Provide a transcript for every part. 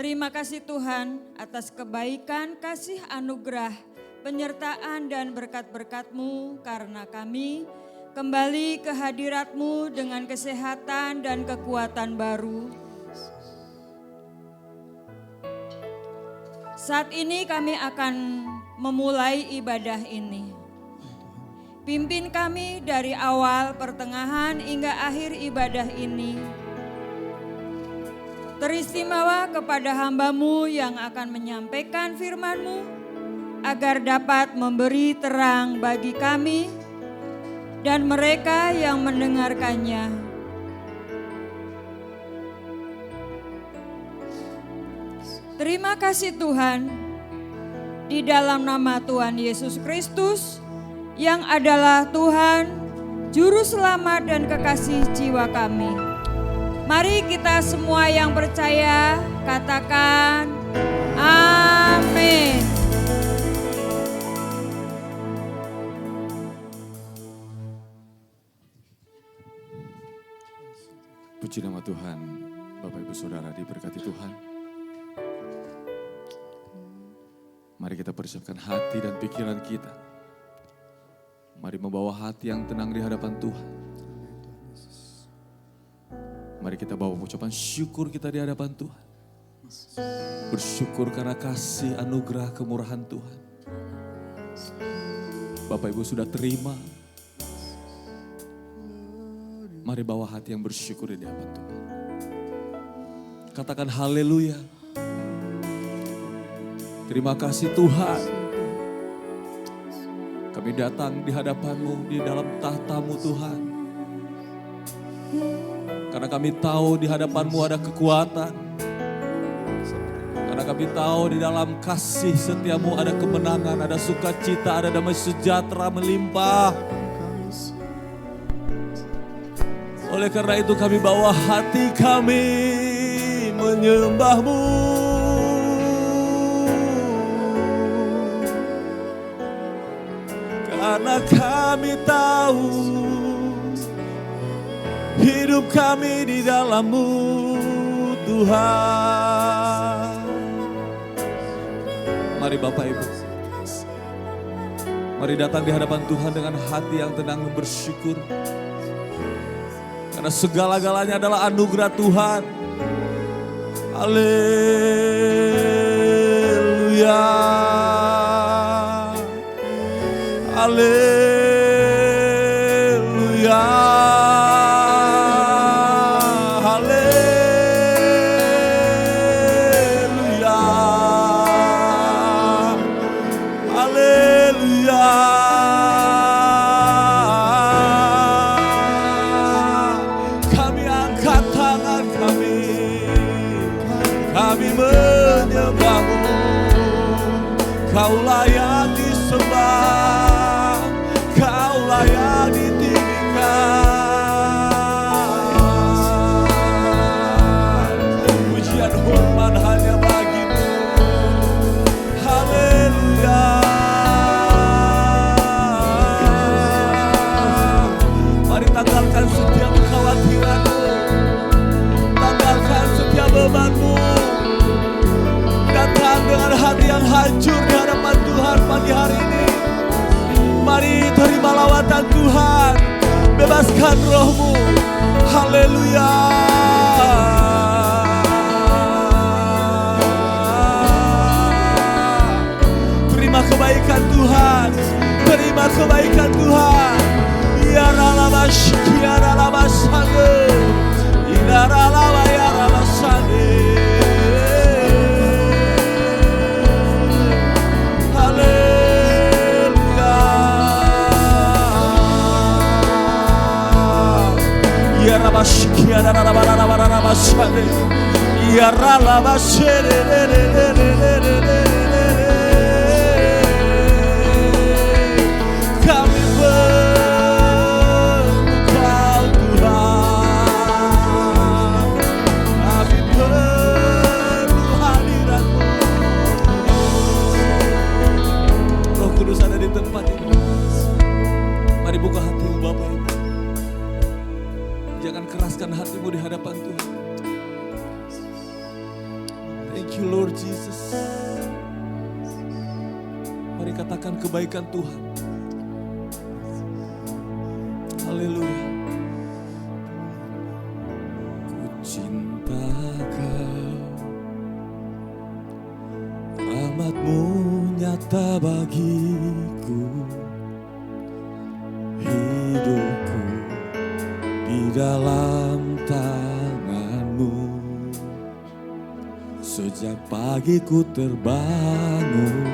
Terima kasih Tuhan atas kebaikan, kasih anugerah, penyertaan dan berkat-berkat-Mu karena kami kembali ke hadirat-Mu dengan kesehatan dan kekuatan baru. Saat ini kami akan memulai ibadah ini. Pimpin kami dari awal, pertengahan hingga akhir ibadah ini. Teristimewa kepada hamba-Mu yang akan menyampaikan firman-Mu agar dapat memberi terang bagi kami dan mereka yang mendengarkannya. Terima kasih Tuhan, di dalam nama Tuhan Yesus Kristus yang adalah Tuhan, Juru Selamat dan Kekasih jiwa kami. Mari kita semua yang percaya katakan amin. Puji nama Tuhan, Bapak Ibu Saudara diberkati Tuhan. Mari kita persiapkan hati dan pikiran kita. Mari membawa hati yang tenang di hadapan Tuhan. Mari kita bawa ucapan syukur kita di hadapan Tuhan. Bersyukur karena kasih anugerah kemurahan Tuhan. Bapak Ibu sudah terima. Mari bawa hati yang bersyukur di hadapan Tuhan. Katakan haleluya. Terima kasih Tuhan. Kami datang di hadapan-Mu, di dalam tahta-Mu Tuhan. Karena kami tahu di hadapan-Mu ada kekuatan. Karena kami tahu di dalam kasih setia-Mu ada kemenangan, ada sukacita, ada damai sejahtera melimpah. Oleh karena itu kami bawa hati kami menyembah-Mu. Karena kami tahu hidup kami di dalam-Mu Tuhan. Mari Bapak Ibu, mari datang di hadapan Tuhan dengan hati yang tenang dan bersyukur. Karena segala-galanya adalah anugerah Tuhan. Haleluya. Haleluya. Haleluya. Haleluya. Kami angkat tangan kami. Kami menyembah-Mu. Kau layak disembah. Yang ditinggikan, pujian hormat hanya bagi-Mu. Haleluya. Mari tanggalkan setiap kekhawatiran-Mu, tanggalkan setiap beban-Mu. Datang dengan hati yang hancur di hadapan Tuhan pagi hari ini. Mari terima lawatan Tuhan, bebaskan roh-Mu. Haleluya. Terima kebaikan Tuhan, terima kebaikan Tuhan. Ya ralabash, ya ralabashande, ya ralaba, ya ralabashande. Ya rabashiki ya rabashade ya ralabashere kami berdoa Tuhan, kami perlu hadirat-Mu. Roh Kudus ada di tempat ini. Mari buka hati-Mu Bapak Ibu. Jangan keraskan hatimu di hadapan Tuhan. Thank you you Lord Jesus. Mari katakan kebaikan Tuhan. Haleluya. Ku cinta Kau, rahmat-Mu nyata bagiku, hidupku di dalam tangan-Mu. Sejak pagi ku terbangun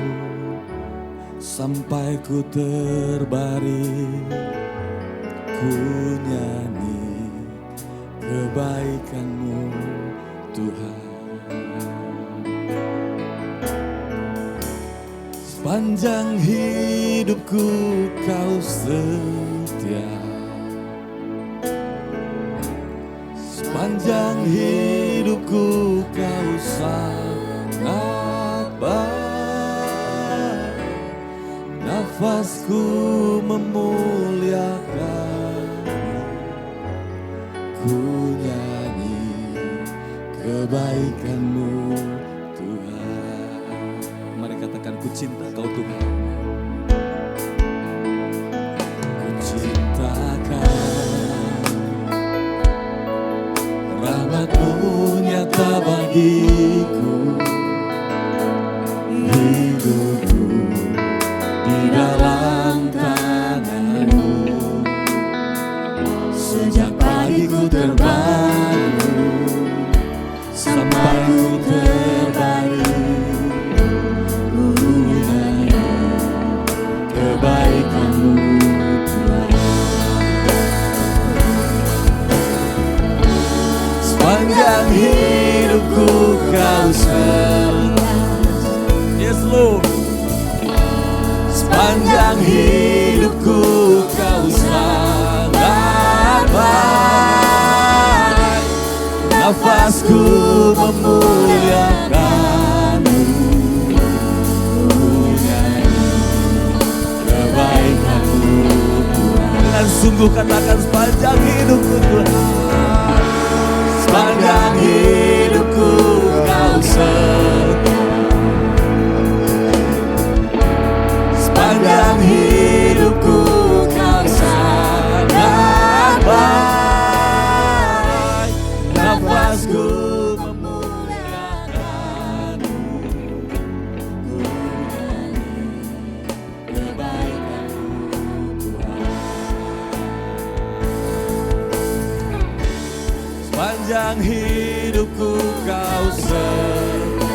sampai ku terbaring, ku nyanyi kebaikan-Mu Tuhan. Sepanjang hidupku Kau setia, sepanjang hidupku Kau sangat baik. Nafasku memuliakan, ku nyanyi kebaikan-Mu Tuhan. Mari katakan, ku cinta Kau Tuhan. Ku cinta Kau, rahmat-Mu nyata bagiku, hidupku di dalam tangan-Mu. Sejak pagi ku terbangun sampai ku terbaring, ku nyanyi kebaikan-Mu Tuhan. Sepanjang hidupku Kau setia, yes Lord. Sepanjang hidupku Kau sangat baik. Nafasku memuliakan-Mu, ku nyanyi kebaikan-Mu Tuhan. Dengan sungguh katakan, sepanjang hidupku Tuhan, sepanjang hidupku Kau setia, sepanjang hidupku Kau sangat baik. Nafasku memuliakan-Mu, ku nyanyi kebaikan-Mu Tuhan. Sepanjang hidupku Kau setia,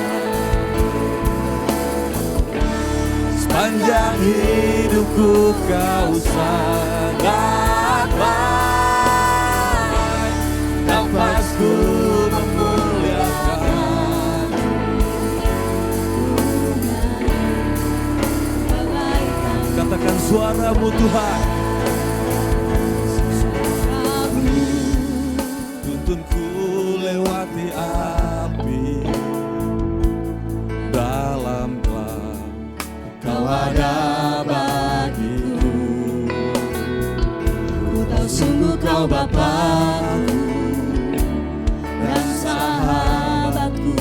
sepanjang hidupku Kau sangat baik. Nafasku memuliakan, katakan suara-Mu Tuhan. Tuntunku lewati api, dalam gelap Kau ada bagiku. Ku tahu sungguh Kau Bapa-Ku dan sahabatku,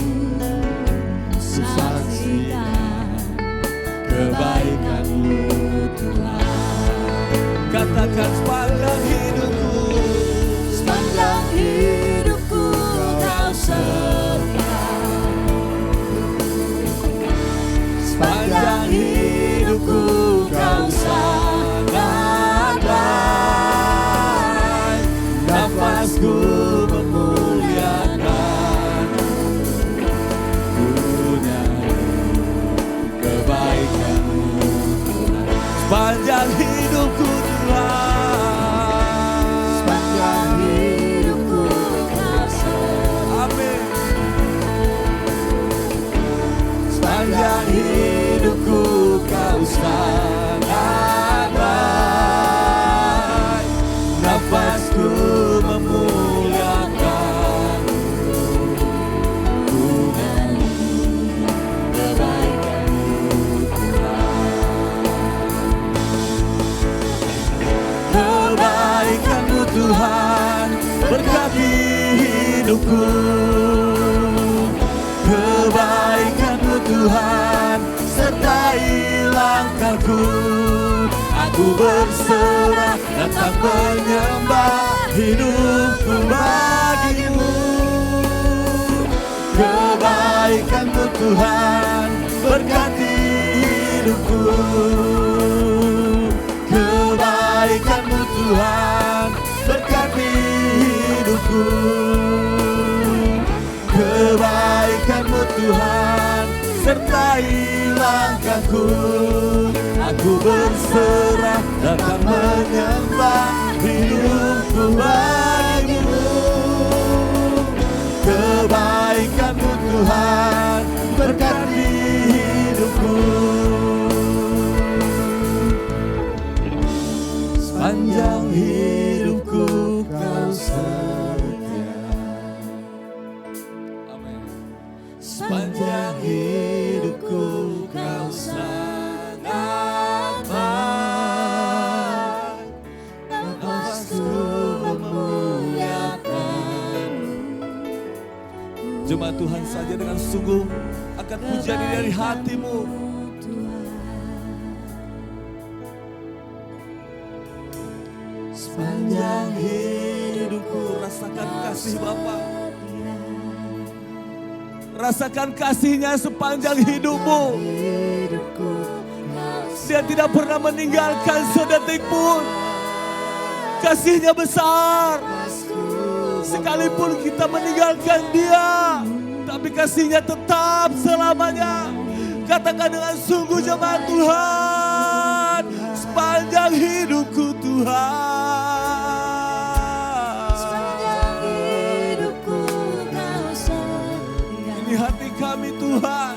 saksikan kebaikan-Mu Tuhan. Katakan, sepanjang hidupku, sepanjang hidupku Kau setia, sepanjang hidupku Kau sangat baik. Nafasku memuliakan, ku nyanyi kebaikan-Mu Tuhan. Sepanjang hidupku Tuhan, sepanjang hidupku Kau setia. Amin. Sepanjang hidupku Kau sangat baik. Nafasku memuliakan, ku nyanyi kebaikan-Mu Tuhan. Kebaikan-Mu Tuhan berkati hidupku. Kebaikan hidupku. Aku berserah datang menyembah hidupku bagimu. Kebaikan-Mu Tuhan berkati hidupku. Kebaikan-Mu Tuhan berkati hidupku. Kebaikan-Mu Tuhan sertai langkahku. Aku berserah datang menyembah hidupku bagimu. Kebaikan-Mu Tuhan berkati hidupku. Sepanjang hidupku Kau setia. Amin. Sepanjang hidupku Kau sangat baik. Nafasku memuliakan-Mu. Jemaat Tuhan saja dengan sungguh akan pujian ini dari hatimu. Sepanjang hidupku rasakan kasih Bapa. Rasakan kasih-Nya sepanjang hidupmu. Dia tidak pernah meninggalkan sedetik pun. Kasih-Nya besar. Sekalipun kita meninggalkan Dia, tapi kasih-Nya tetap selamanya. Katakan dengan sungguh jemaat Tuhan, sepanjang hidupku Tuhan. Sepanjang hidupku Kau setia. Ini hati kami Tuhan.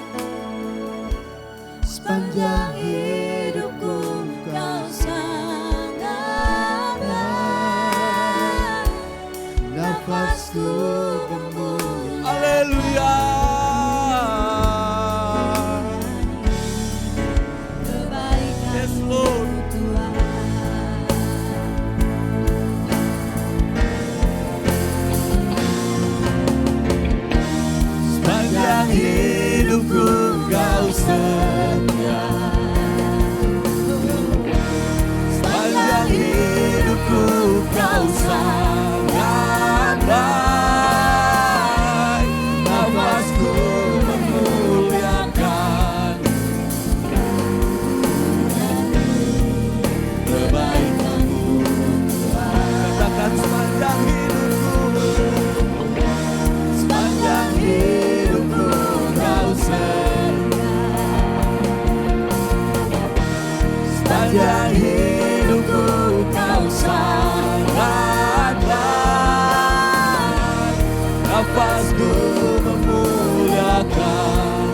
Sepanjang hidupku Kau sangat baik. Nafasku memuliakan. Haleluya. Yes Lord. Sepanjang hidupku Kau setia. Sepanjang hidupku Kau sangat baik. Nafasku memuliakan kebaikan-Mu. Katakan sepanjang hidupku. Sepanjang hidupku Kau setia. Sepanjang hidupku Kau sangat baik. Nafasku memuliakan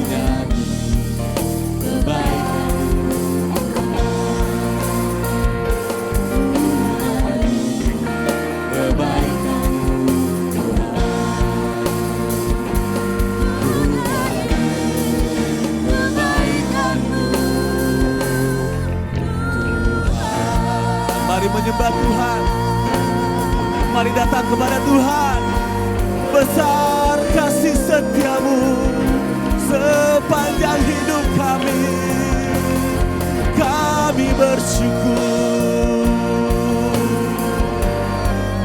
nyanyi kebaikan-Mu. Kebaikan-Mu Mari menyembah Tuhan. Mari datang kepada Tuhan. Besar kasih setia-Mu sepanjang hidup kami. Kami bersyukur.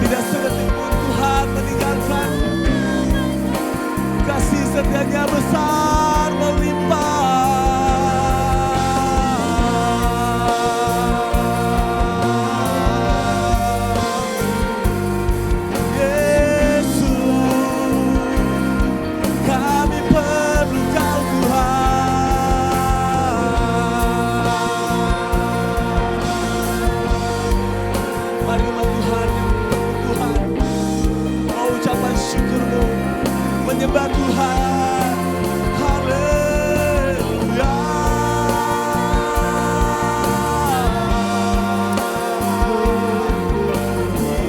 Tidak sedetik pun Tuhan meninggalkan. Kasih setia-Nya besar melimpah. Menyembah Tuhan, haleluya.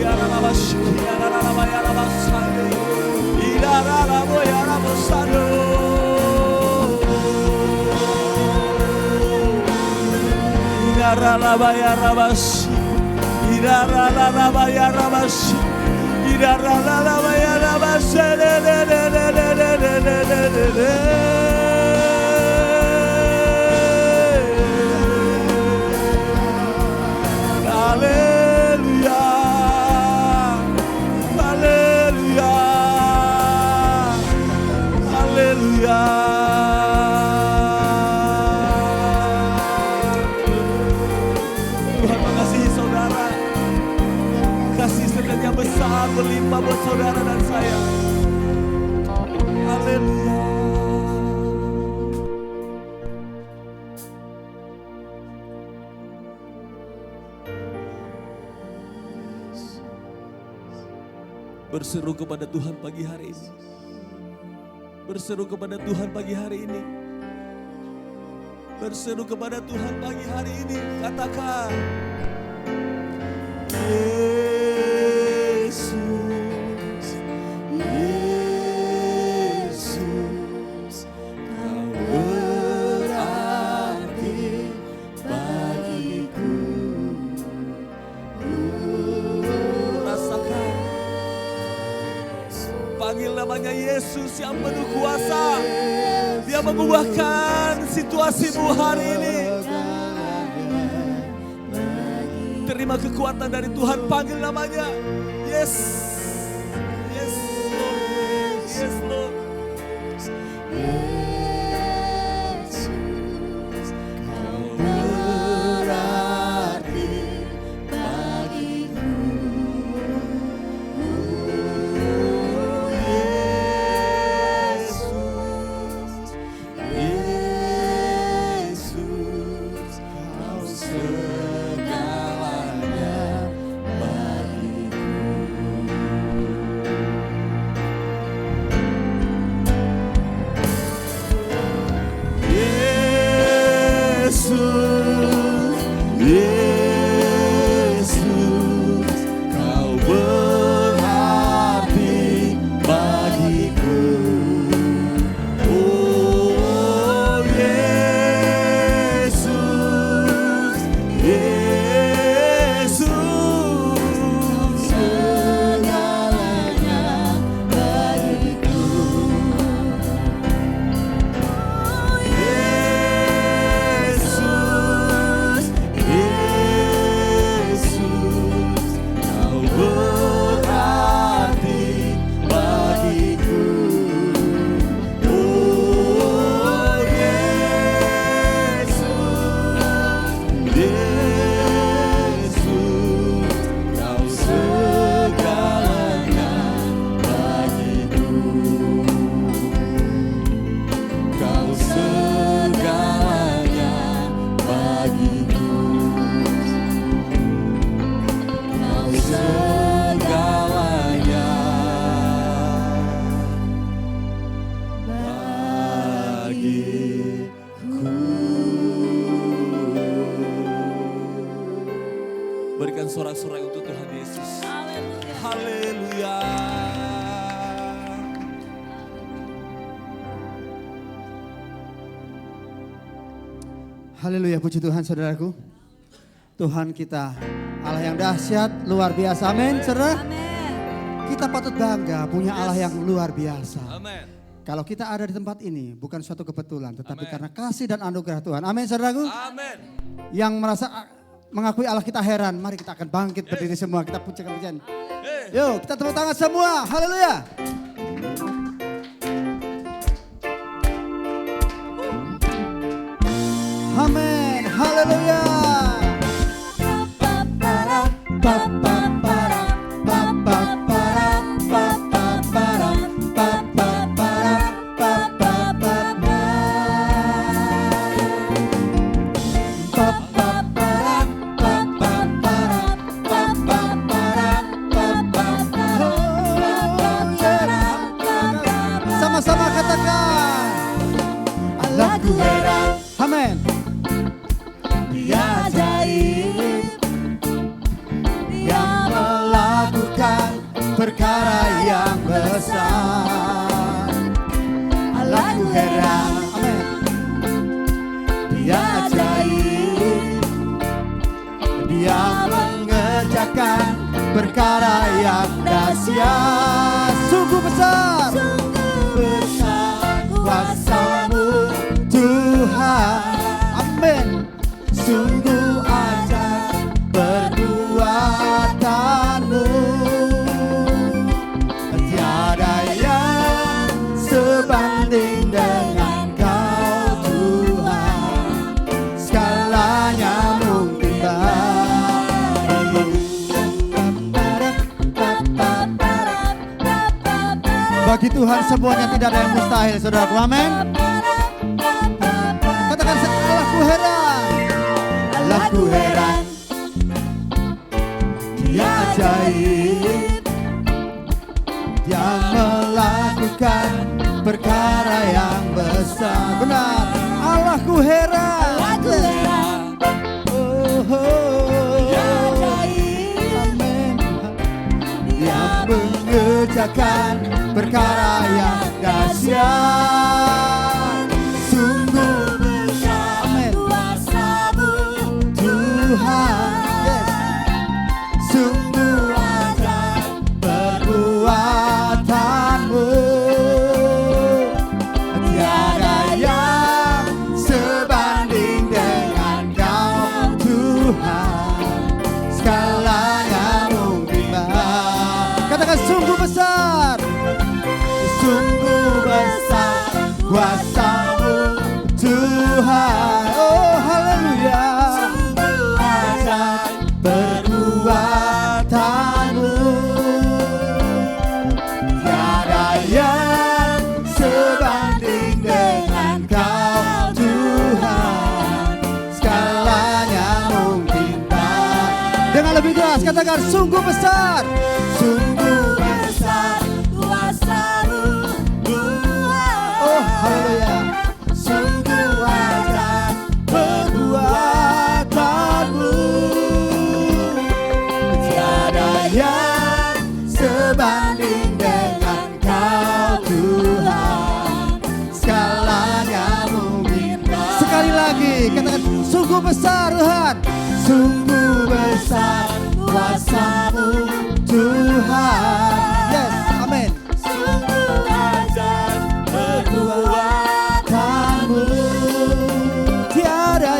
Ya Rabbi, ya Rabbi, ya Rabbi, ya Rabbi, ya Rabbi. Ya Rabbi, ya Rabbi, ya Rabbi, ya Rabbi. Tuhan berlimpah buat saudara dan saya. Haleluya. Berseru kepada Tuhan pagi hari ini. Berseru kepada Tuhan pagi hari ini. Berseru kepada Tuhan pagi hari ini. Katakan, Yesus, Yesus, Kau berarti bagiku. Rasakan, panggil namanya Yesus yang penuh kuasa. Dia mengubahkan situasimu hari ini. Terima kekuatan dari Tuhan, panggil namanya. Yes, yes Lord, yes Lord. Yesus, Kau berarti bagiku. Yesus, Yesus, Kau segalanya bagiku. Yesus, Yesus, Kau berarti bagiku. Oh Yesus, Yesus, Segalanya bagiku. Yesus, Yesus, Kau berarti bagiku. Oh Yesus, Yesus, Kau segalanya bagiku. Kau segalanya bagiku. Kau segalanya bagiku. Berikan sorak-sorai untuk Tuhan Yesus. Haleluya. Haleluya, puji Tuhan saudaraku. Tuhan kita Allah yang dahsyat, luar biasa. Amin, saudara. Kita patut bangga punya Allah yang luar biasa. Amin. Kalau kita ada di tempat ini bukan suatu kebetulan, tetapi Amin. karena kasih dan anugerah Tuhan. Amin, saudaraku. Amin. Yang merasa mengakui Allah kita heran, mari kita akan bangkit berdiri semua. Kita pujikan pujian. Yuk, kita tepuk tangan semua. Haleluya. Amin. Haleluya. Sama-sama katakan, Allahku heran. Amin. Dia ajaib, Dia melakukan perkara yang besar. Allahku heran. Amin. Dia ajaib, Dia mengerjakan perkara yang dahsyat. Sungguh besar, besar kuasa-Mu Tuhan. Amin. Sungguh ajaib perbuatan-Mu. Tiada yang sebanding dengan Kau Tuhan. Segalanya mungkin bagimu. Tuhan semuanya tidak ada yang mustahil, saudaraku. Amin. Katakan, Allahku heran. Allahku heran. Dia ajaib. Dia melakukan perkara yang besar. Benar. Allahku heran. Allahku heran. Dia ajaib. Amin. Dia mengerjakan perkara yang dahsyat. Sungguh besar kuasa-Mu Tuhan. Yes. Sungguh ajaib perbuatan-Mu. Tiada yang sebanding dengan Kau Tuhan. Segalanya mungkin. Katakan, sungguh besar. Sungguh besar kuasa-Mu Tuhan. Oh haleluya. Sungguh ajaib perbuatan-Mu. Tiada yang sebanding dengan Kau Tuhan. Segalanya mungkin. Dengan lebih keras katakan, sungguh besar. Sungguh besar kuasa-Mu Tuhan. Oh haleluya. Sungguh ajaib perbuatan-Mu. Tiada yang sebanding dengan Kau Tuhan. Segalanya mungkin. Sekali lagi katakan, sungguh besar Tuhan. Sungguh besar kuasa-Mu Tuhan. Yes, amin. Sungguh ajaib perbuatan-Mu. Tiada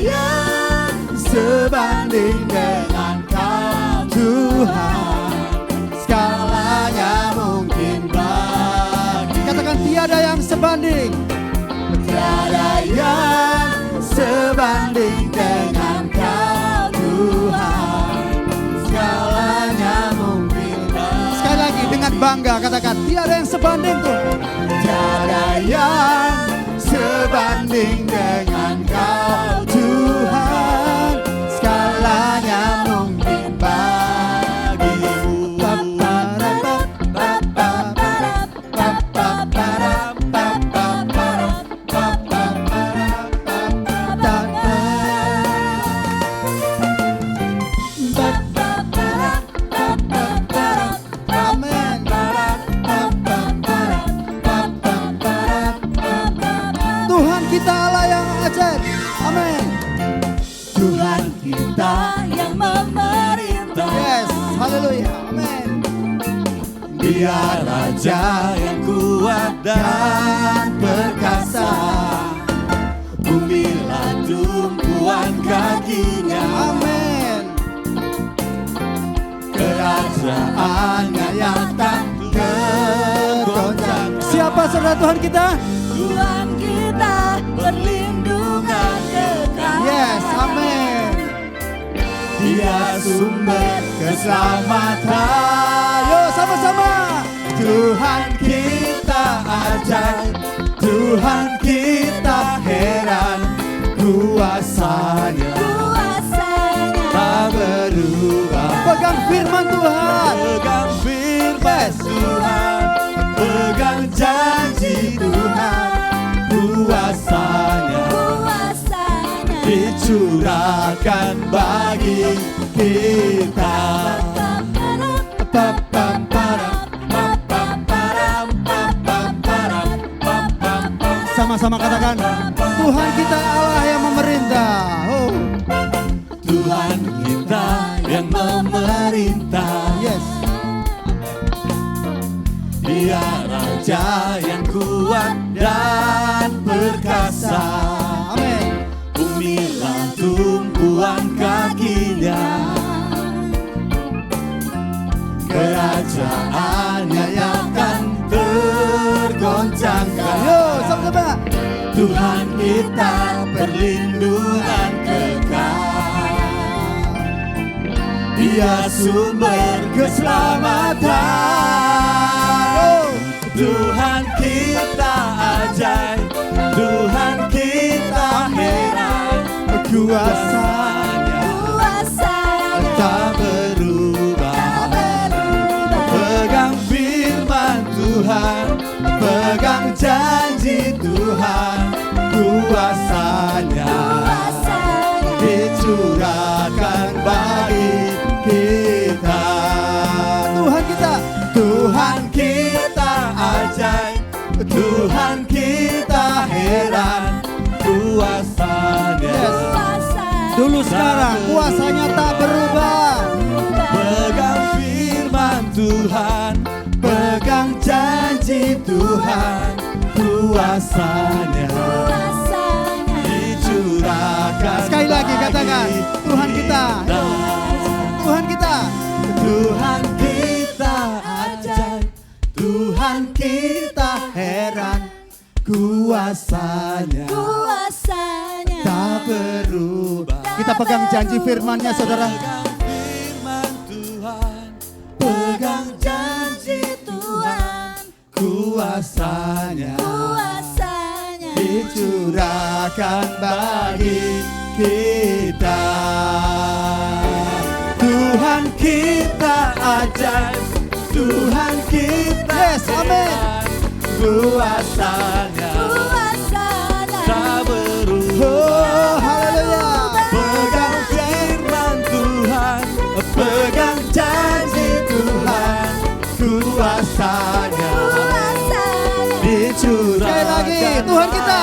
yang sebanding dengan Kau Tuhan. Segalanya mungkin bagi. Katakan, tiada yang sebanding. Tiada yang sebanding dengan Kau Tuhan. Segalanya mungkin. Sekali lagi dengan bangga katakan, tiada yang sebanding tuh. Tiada yang sebanding dengan Kau Tuhan. Segalanya mungkin bagimu. Tuhan kita Allah yang ajaib. Amin. Tuhan kita yang memerintah. Yes, haleluya. Amin. Dia Raja yang kuat dan perkasa. Bumilah tumpuan kakinya. Amin. Kerajaannya yang tak tergoncang. Siapa saudara Tuhan kita? Tuhan kita perlindungan kekal. Yes, amin. Dia sumber keselamatan. Yo sama-sama. Tuhan kita ajaib, Tuhan kita heran. Kuasanya tak berubah. Pegang firman Tuhan. Pegang firman Tuhan, pegang janji Tuhan. Kuasanya dicurahkan bagi kita. Sama-sama katakan, Tuhan kita Allah yang memerintah. Oh. Tuhan kita yang memerintah. Yes. Dia Raja yang kuat dan perkasa. Amin. Bumilah tumpuan kakinya. Kerajaannya yang akan tergoncangkan. Yo, sama-sama. Tuhan kita perlindungan kekal. Dia sumber keselamatan. Oh. kuasanya tak berubah. Pegang firman Tuhan, pegang janji Tuhan, kuasanya dicurahkan bagi kita. Tuhan kita ajaib, Tuhan kita heran, kuasanya dulu sekarang kuasanya tak berubah. Pegang firman Tuhan, pegang janji Tuhan, kuasanya dicurahkan. Sekali lagi katakan, Tuhan kita, Tuhan kita, Tuhan kita ajaib, Tuhan kita heran, kuasanya tak berubah. Kita pegang janji firman-Nya, saudara. Firman Tuhan, pegang janji Tuhan, kuasanya dicurahkan bagi kita. Tuhan kita ajaib, Tuhan kita, yes, amin. Kuasanya tak berubah. Oh, haleluya. Pegang firman Tuhan, pegang janji Tuhan, kuasanya dicurahkan. Sekali lagi, Tuhan kita,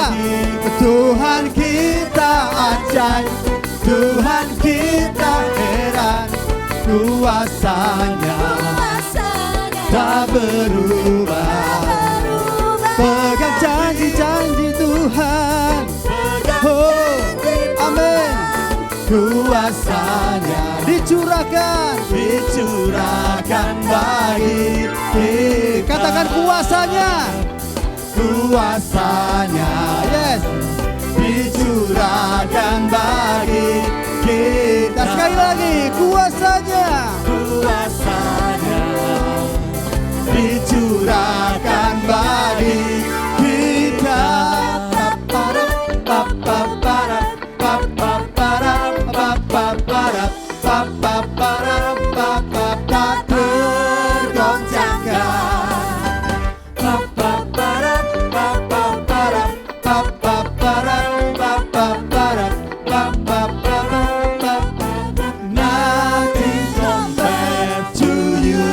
Tuhan kita ajaib, Tuhan kita heran, kuasanya tak berubah. Pegang janji-janji Tuhan, oh amin. Kuasanya dicurahkan bagi kita. Katakan kuasanya, yes, dicurahkan bagi kita. Sekali lagi, kuasanya dicurahkan bagi kita. Tak tergoncangkan. Nothing compared to you.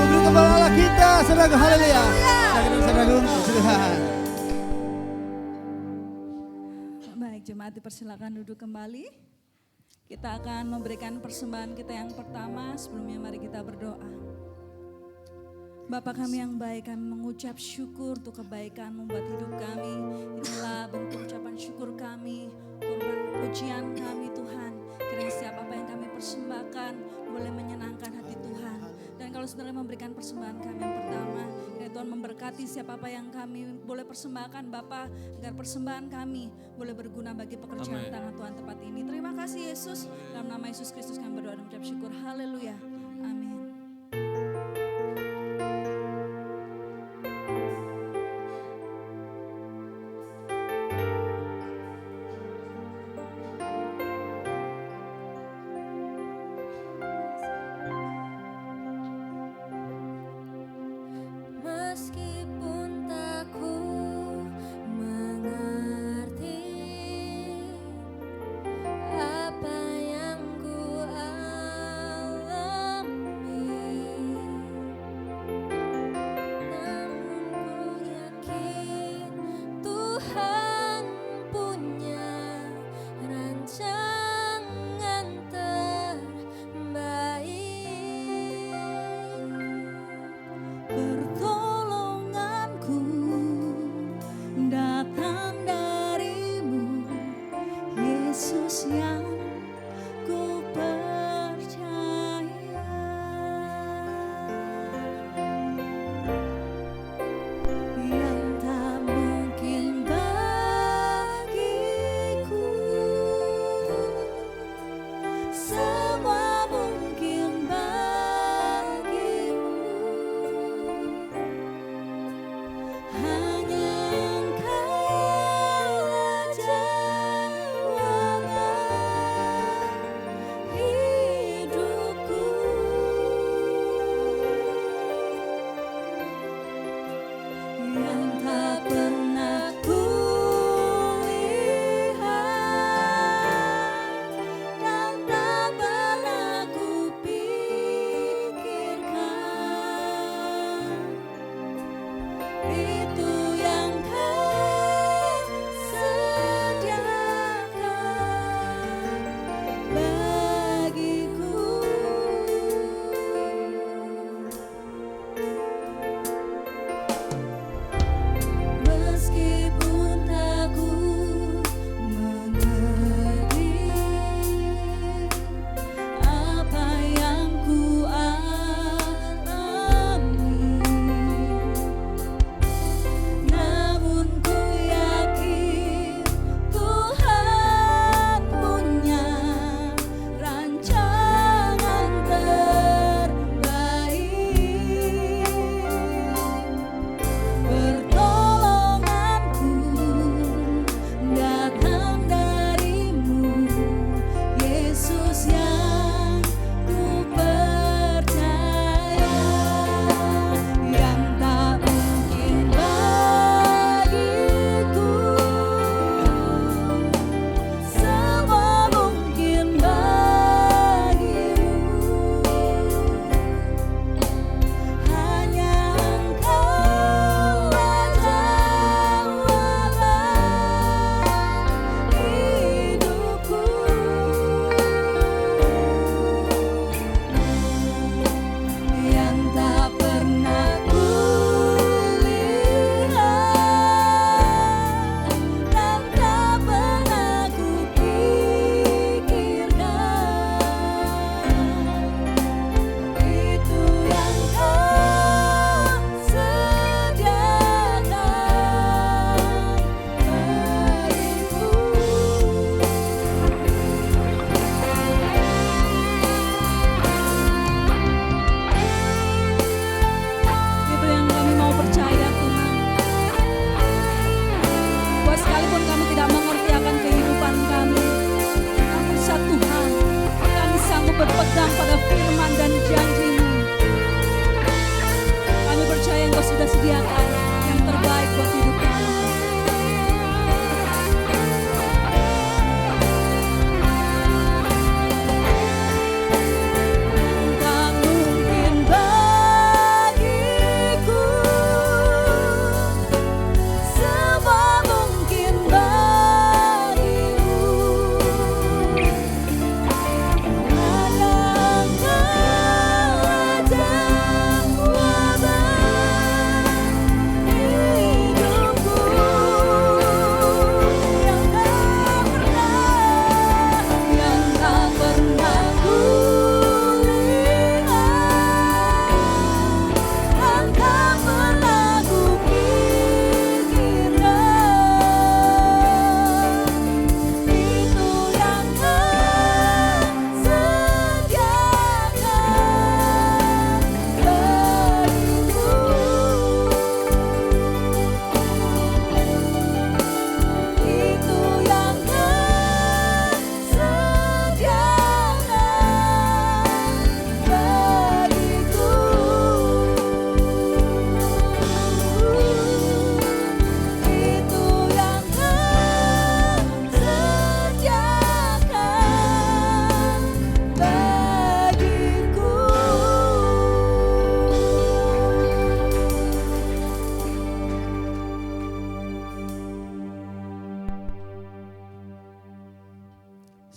Beri kembali Allah kita, saudara, haleluya. Saudara, Tuhan. Baik, jemaat dipersilakan duduk kembali. Kita akan memberikan persembahan kita yang pertama. Sebelumnya mari kita berdoa. Bapa kami yang baik, kami mengucap syukur untuk kebaikan-Mu buat hidup kami. Inilah bentuk ucapan syukur kami, korban pujian kami Tuhan. Kiranya setiap apa yang kami persembahkan boleh menyenangkan hati Tuhan. Dan kalau saudara memberikan persembahan kami yang pertama, kiranya Tuhan memberkati siapa apa yang kami boleh persembahkan Bapa, agar persembahan kami boleh berguna bagi pekerjaan tangan Tuhan tempat ini. Terima kasih Yesus, dalam nama Yesus Kristus kami berdoa dan mengucap syukur. Haleluya. Amin. Meskipun tak ku mengerti apa yang ku alami,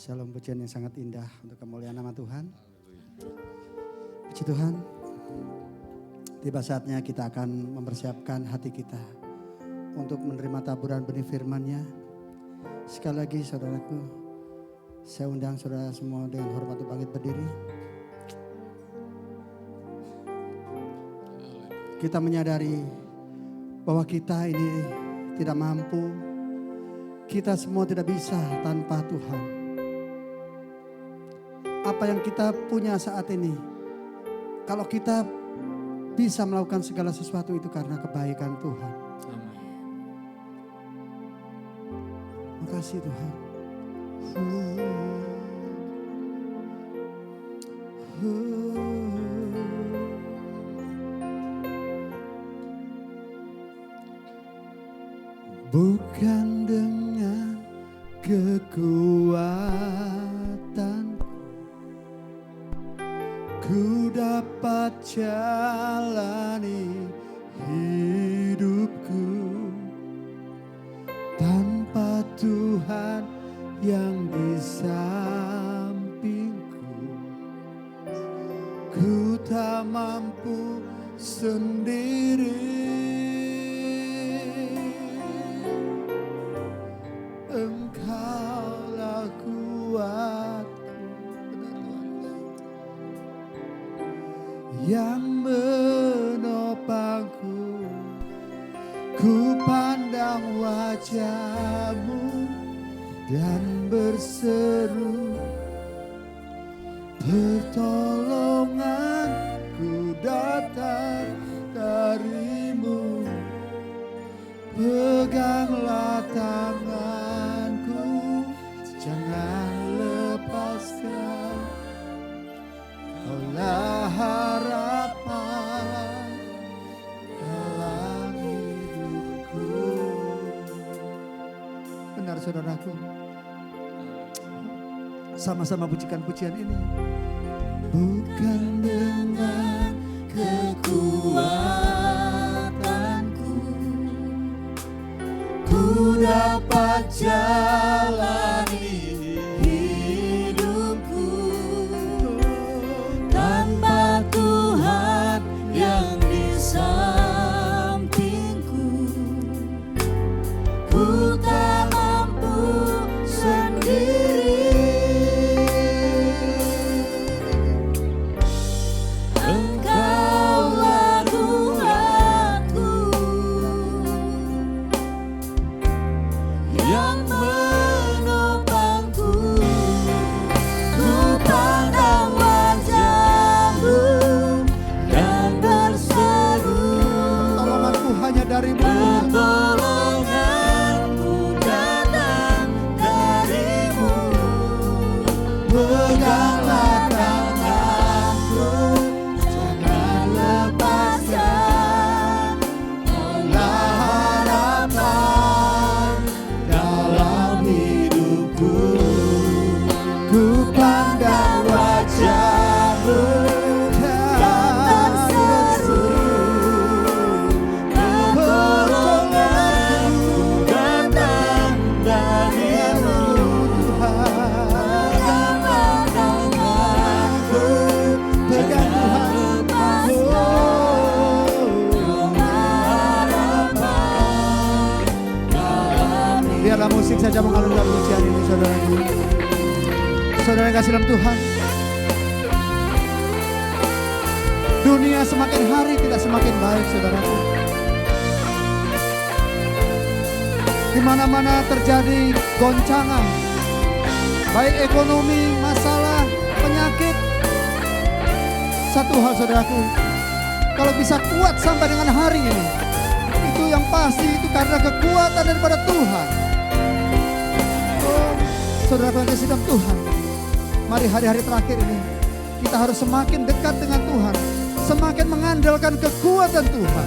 Shalom, pujian yang sangat indah untuk kemuliaan nama Tuhan. Puji Tuhan. Tiba saatnya kita akan mempersiapkan hati kita untuk menerima taburan benih firman-Nya. Sekali lagi saudaraku, saya undang saudara semua dengan hormat untuk bangkit berdiri. Kita menyadari bahwa kita ini tidak mampu, kita semua tidak bisa tanpa Tuhan. Apa yang kita punya saat ini, kalau kita bisa melakukan segala sesuatu itu karena kebaikan Tuhan. Makasih Tuhan. Bukan dengan kekuatan ku dapat jalani hidupku tanpa Tuhan yang di sampingku. Ku tak mampu sendiri. Engkaulah kuatku, yang menopangku. Ku pandang wajah-Mu dan berseru, pertolonganku datang dari-Mu. Peganglah tanganku, jangan lepaskan. Kaulah harapan dalam hidupku. Benar saudaraku, sama-sama pujikan pujian ini. Bukan dengan kekuatanku ku dapat jalani hidupku tanpa Tuhan yang di sampingku. Ku tak mampu sendiri. Engkaulah kuatku, yang menopangku. Ku pandang wajah-Mu dan berseru, pertolonganku hanya dari-Mu. Pertolonganku datang dari-Mu. Peganglah tanganku, jangan lepaskan. Kaulah harapan dalam hidupku. Ku pandang wajah-Mu dan berseru, pertolonganku datang dari-Mu. Peganglah tanganku, pegang Tuhan. Biarlah musik saja mengalunkan pujian ini saudaraku. Saudara yang kasih dalam Tuhan, dunia semakin hari tidak semakin baik saudaraku. Di mana-mana terjadi goncangan, baik ekonomi, masalah, penyakit. Satu hal saudaraku, kalau bisa kuat sampai dengan hari ini, itu yang pasti itu karena kekuatan daripada Tuhan. Oh, saudara yang kasih dalam Tuhan, mari hari-hari terakhir ini kita harus semakin dekat dengan Tuhan, semakin mengandalkan kekuatan Tuhan.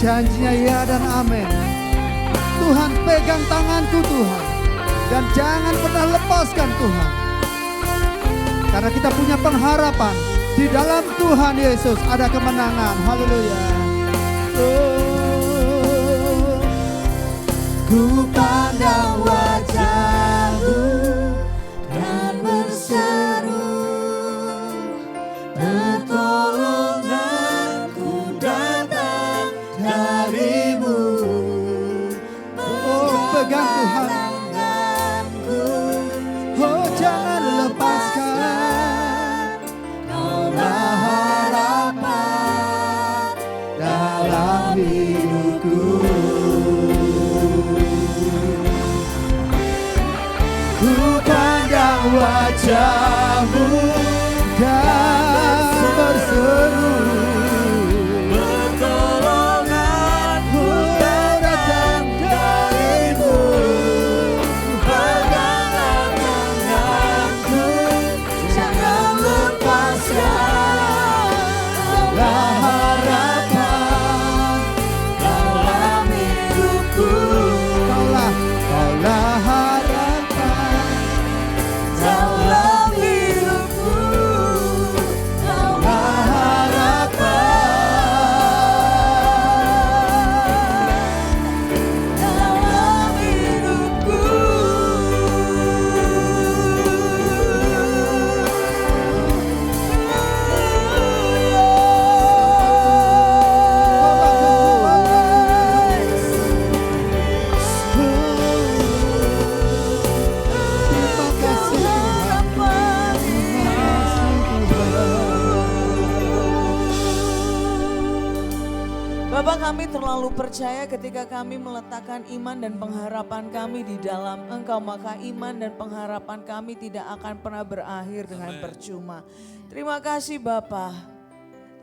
Janjinya ya dan amin. Tuhan pegang tanganku Tuhan, dan jangan pernah lepaskan Tuhan. Karena kita punya pengharapan di dalam Tuhan Yesus ada kemenangan. Haleluya. Oh, ku pandang wajah-Mu ku pandang wajah-Mu dan berseru, pertolonganku datang dari-Mu. Peganglah tanganku, jangan lepaskan. Kaulah harapan dalam hidupku. Kaulah harapan dalam hidupku. Kaulah harapan dalam hidupku. Terima kasih Bapak, kami terlalu percaya ketika kami meletakkan iman dan pengharapan kami di dalam Engkau, maka iman dan pengharapan kami tidak akan pernah berakhir dengan percuma. Terima kasih Bapak,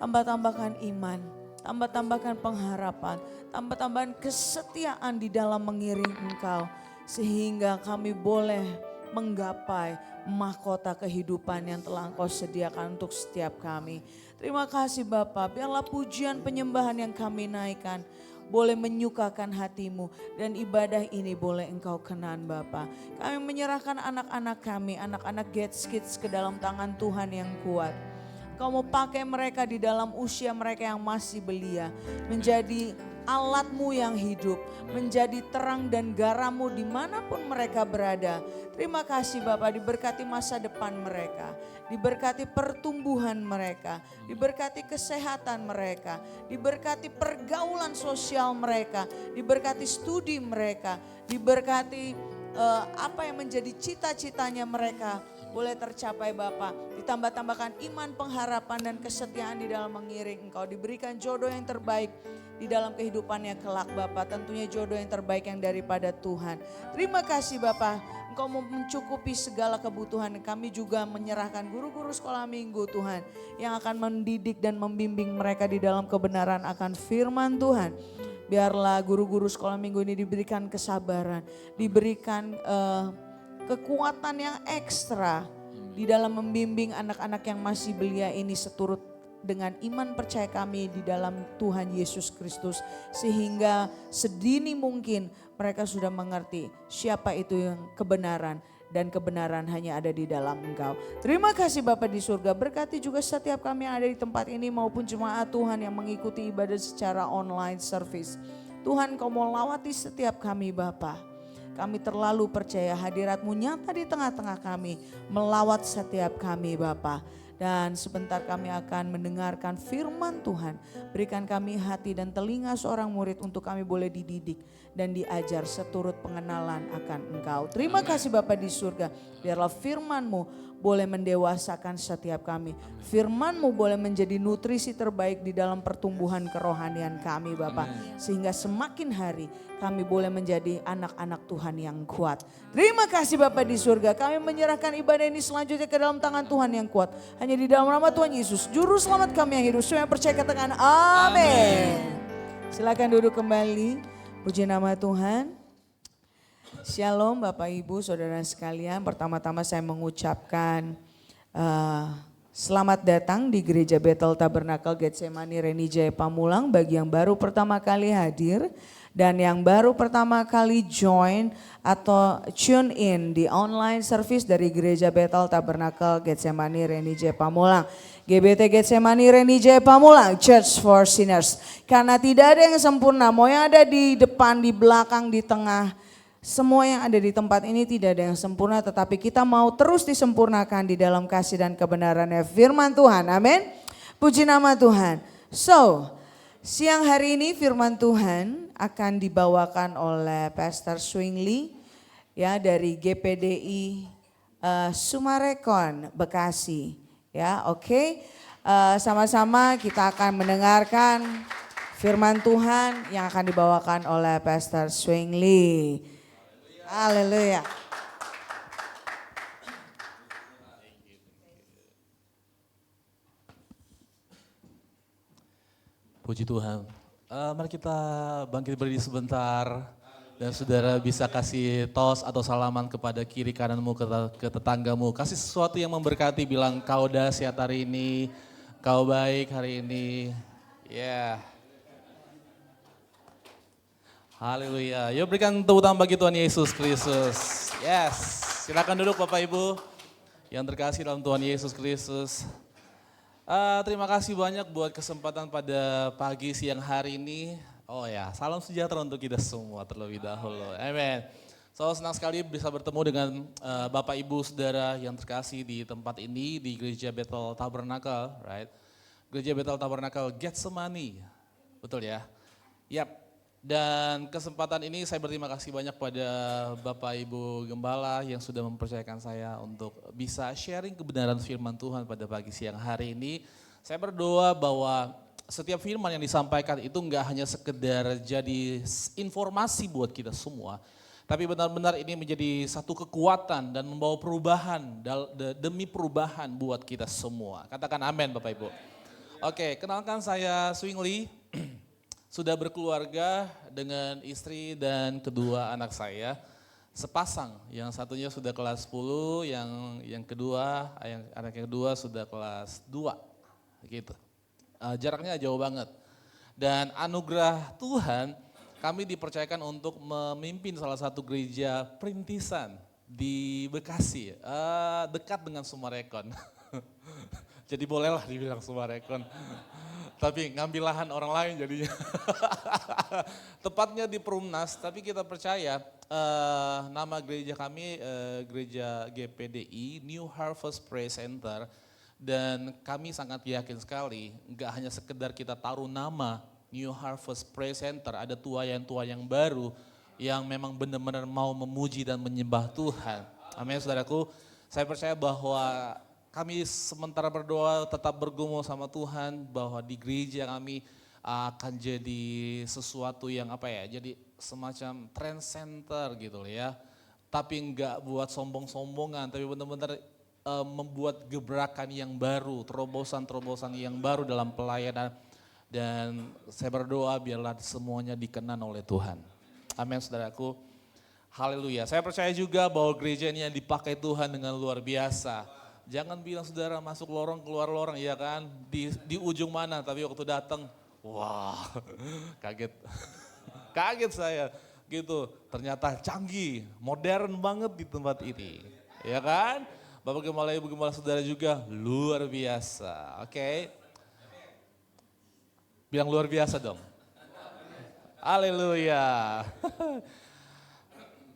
tambah-tambahkan iman, tambah-tambahkan pengharapan, tambah-tambahkan kesetiaan di dalam mengiring Engkau. Sehingga kami boleh menggapai mahkota kehidupan yang telah Engkau sediakan untuk setiap kami. Terima kasih Bapak, biarlah pujian penyembahan yang kami naikkan boleh menyukakan hati-Mu dan ibadah ini boleh Engkau kenan Bapak. Kami menyerahkan anak-anak kami, anak-anak Gets Kids ke dalam tangan Tuhan yang kuat. Kau mau pakai mereka di dalam usia mereka yang masih belia, menjadi alat-Mu yang hidup, menjadi terang dan garam-Mu dimanapun mereka berada. Terima kasih Bapak, diberkati masa depan mereka, diberkati pertumbuhan mereka, diberkati kesehatan mereka, diberkati pergaulan sosial mereka, diberkati studi mereka, diberkati apa yang menjadi cita-citanya mereka boleh tercapai Bapak. Ditambah-tambahkan iman, pengharapan dan kesetiaan di dalam mengiring Engkau. Diberikan jodoh yang terbaik di dalam kehidupannya kelak Bapak. Tentunya jodoh yang terbaik yang daripada Tuhan. Terima kasih Bapak, Engkau mau mencukupi segala kebutuhan. Kami juga menyerahkan guru-guru sekolah minggu Tuhan, yang akan mendidik dan membimbing mereka di dalam kebenaran akan firman Tuhan. Biarlah guru-guru sekolah minggu ini diberikan kesabaran, diberikan kekuatan yang ekstra di dalam membimbing anak-anak yang masih belia ini seturut dengan iman percaya kami di dalam Tuhan Yesus Kristus. Sehingga sedini mungkin mereka sudah mengerti siapa itu yang kebenaran, dan kebenaran hanya ada di dalam Engkau. Terima kasih Bapa di surga, berkati juga setiap kami yang ada di tempat ini maupun jemaat Tuhan yang mengikuti ibadah secara online service. Tuhan, Kau mau lawati setiap kami Bapa. Kami terlalu percaya hadirat-Mu nyata di tengah-tengah kami, melawat setiap kami Bapa. Dan sebentar kami akan mendengarkan firman Tuhan. Berikan kami hati dan telinga seorang murid untuk kami boleh dididik dan diajar seturut pengenalan akan Engkau. Terima kasih Bapa di surga, biarlah firman-Mu boleh mendewasakan setiap kami. Firman-Mu boleh menjadi nutrisi terbaik di dalam pertumbuhan kerohanian kami Bapa. Sehingga semakin hari kami boleh menjadi anak-anak Tuhan yang kuat. Terima kasih Bapa di surga, kami menyerahkan ibadah ini selanjutnya ke dalam tangan Tuhan yang kuat. Hanya di dalam nama Tuhan Yesus, Juru Selamat kami yang hidup. Semua yang percaya katakan amin. Silakan duduk kembali, puji nama Tuhan. Shalom Bapak Ibu Saudara sekalian, pertama-tama saya mengucapkan selamat datang di Gereja Bethel Tabernakel Getsemani Reni Jaya Pamulang bagi yang baru pertama kali hadir dan yang baru pertama kali join atau tune in di online service dari Gereja Bethel Tabernakel Getsemani Reni Jaya Pamulang. GBT Getsemani Reni Jaya Pamulang, Church for Sinners. Karena tidak ada yang sempurna, mau yang ada di depan, di belakang, di tengah, semua yang ada di tempat ini tidak ada yang sempurna, tetapi kita mau terus disempurnakan di dalam kasih dan kebenarannya firman Tuhan. Amin. Puji nama Tuhan. So, siang hari ini firman Tuhan akan dibawakan oleh Pastor Swingli ya dari GPDI Sumarekon Bekasi. Ya, oke. Sama-sama kita akan mendengarkan firman Tuhan yang akan dibawakan oleh Pastor Swingli. Haleluya. Puji Tuhan. Mari kita bangkit berdiri sebentar. Dan saudara bisa kasih tos atau salaman kepada kiri kananmu, ke tetanggamu. Kasih sesuatu yang memberkati, bilang kau dahsyat hari ini, kau baik hari ini. Ya. Yeah. Haleluya. Yuk berikan tepuk tangan bagi Tuhan Yesus Kristus. Yes. Silakan duduk Bapak Ibu yang terkasih dalam Tuhan Yesus Kristus. Terima kasih banyak buat kesempatan pada pagi siang hari ini. Oh ya, salam sejahtera untuk kita semua terlebih dahulu. Amin. So senang sekali bisa bertemu dengan Bapak Ibu Saudara yang terkasih di tempat ini di Gereja Bethel Tabernacle, right? Gereja Bethel Tabernacle Getsemani. Betul ya? Yap. Dan kesempatan ini saya berterima kasih banyak pada Bapak Ibu Gembala yang sudah mempercayakan saya untuk bisa sharing kebenaran firman Tuhan pada pagi siang hari ini. Saya berdoa bahwa setiap firman yang disampaikan itu enggak hanya sekedar jadi informasi buat kita semua, tapi benar-benar ini menjadi satu kekuatan dan membawa perubahan demi perubahan buat kita semua. Katakan amin Bapak Ibu. Oke, kenalkan saya Swingli, sudah berkeluarga dengan istri dan kedua anak saya, sepasang. Yang satunya sudah kelas 10, yang anak yang kedua sudah kelas 2, gitu. Jaraknya jauh banget. Dan anugerah Tuhan, kami dipercayakan untuk memimpin salah satu gereja perintisan di Bekasi, dekat dengan Sumarekon. Jadi bolehlah dibilang Sumarekon. Tapi ngambil lahan orang lain jadinya. Tepatnya di Perumnas, tapi kita percaya nama gereja kami, gereja GPDI, New Harvest Praise Center. Dan kami sangat yakin sekali, enggak hanya sekedar kita taruh nama New Harvest Praise Center, ada tuayan-tuayan baru yang memang benar-benar mau memuji dan menyembah Tuhan. Amin saudaraku, saya percaya bahwa kami sementara berdoa tetap bergumul sama Tuhan bahwa di gereja kami akan jadi sesuatu yang jadi semacam trend center gitu ya. Tapi enggak buat sombong-sombongan, tapi benar-benar membuat gebrakan yang baru, terobosan-terobosan yang baru dalam pelayanan. Dan saya berdoa biarlah semuanya dikenan oleh Tuhan. Amin saudaraku. Haleluya. Saya percaya juga bahwa gereja ini yang dipakai Tuhan dengan luar biasa. Jangan bilang saudara masuk lorong keluar lorong, ya kan? Di ujung mana, tapi waktu datang, wah kaget. Kaget saya gitu. Ternyata canggih, modern banget di tempat ini. Ya kan? Bapak Gembala, Ibu Gembala Saudara juga luar biasa, oke? Bilang luar biasa dong. Haleluya.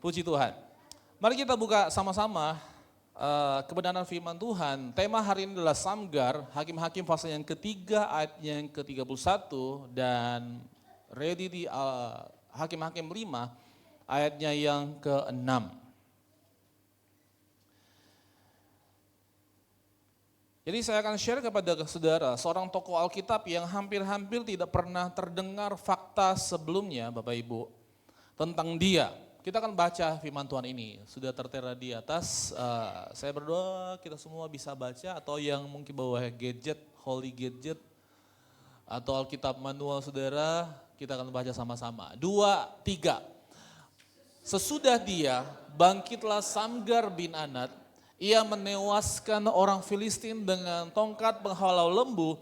Puji Tuhan. Mari kita buka sama-sama kebenaran firman Tuhan. Tema hari ini adalah Samgar, Hakim-Hakim pasal yang ketiga ayat yang ke-31 dan ready di Hakim-Hakim 5 ayatnya yang ke-6. Jadi saya akan share kepada saudara seorang tokoh Alkitab yang hampir-hampir tidak pernah terdengar fakta sebelumnya Bapak Ibu tentang dia. Kita akan baca firman Tuhan ini, sudah tertera di atas. Saya berdoa kita semua bisa baca atau yang mungkin bawa gadget, holy gadget atau Alkitab manual saudara, kita akan baca sama-sama. 2, 3. Sesudah dia bangkitlah Samgar bin Anat. Ia menewaskan orang Filistin dengan tongkat penghalau lembu,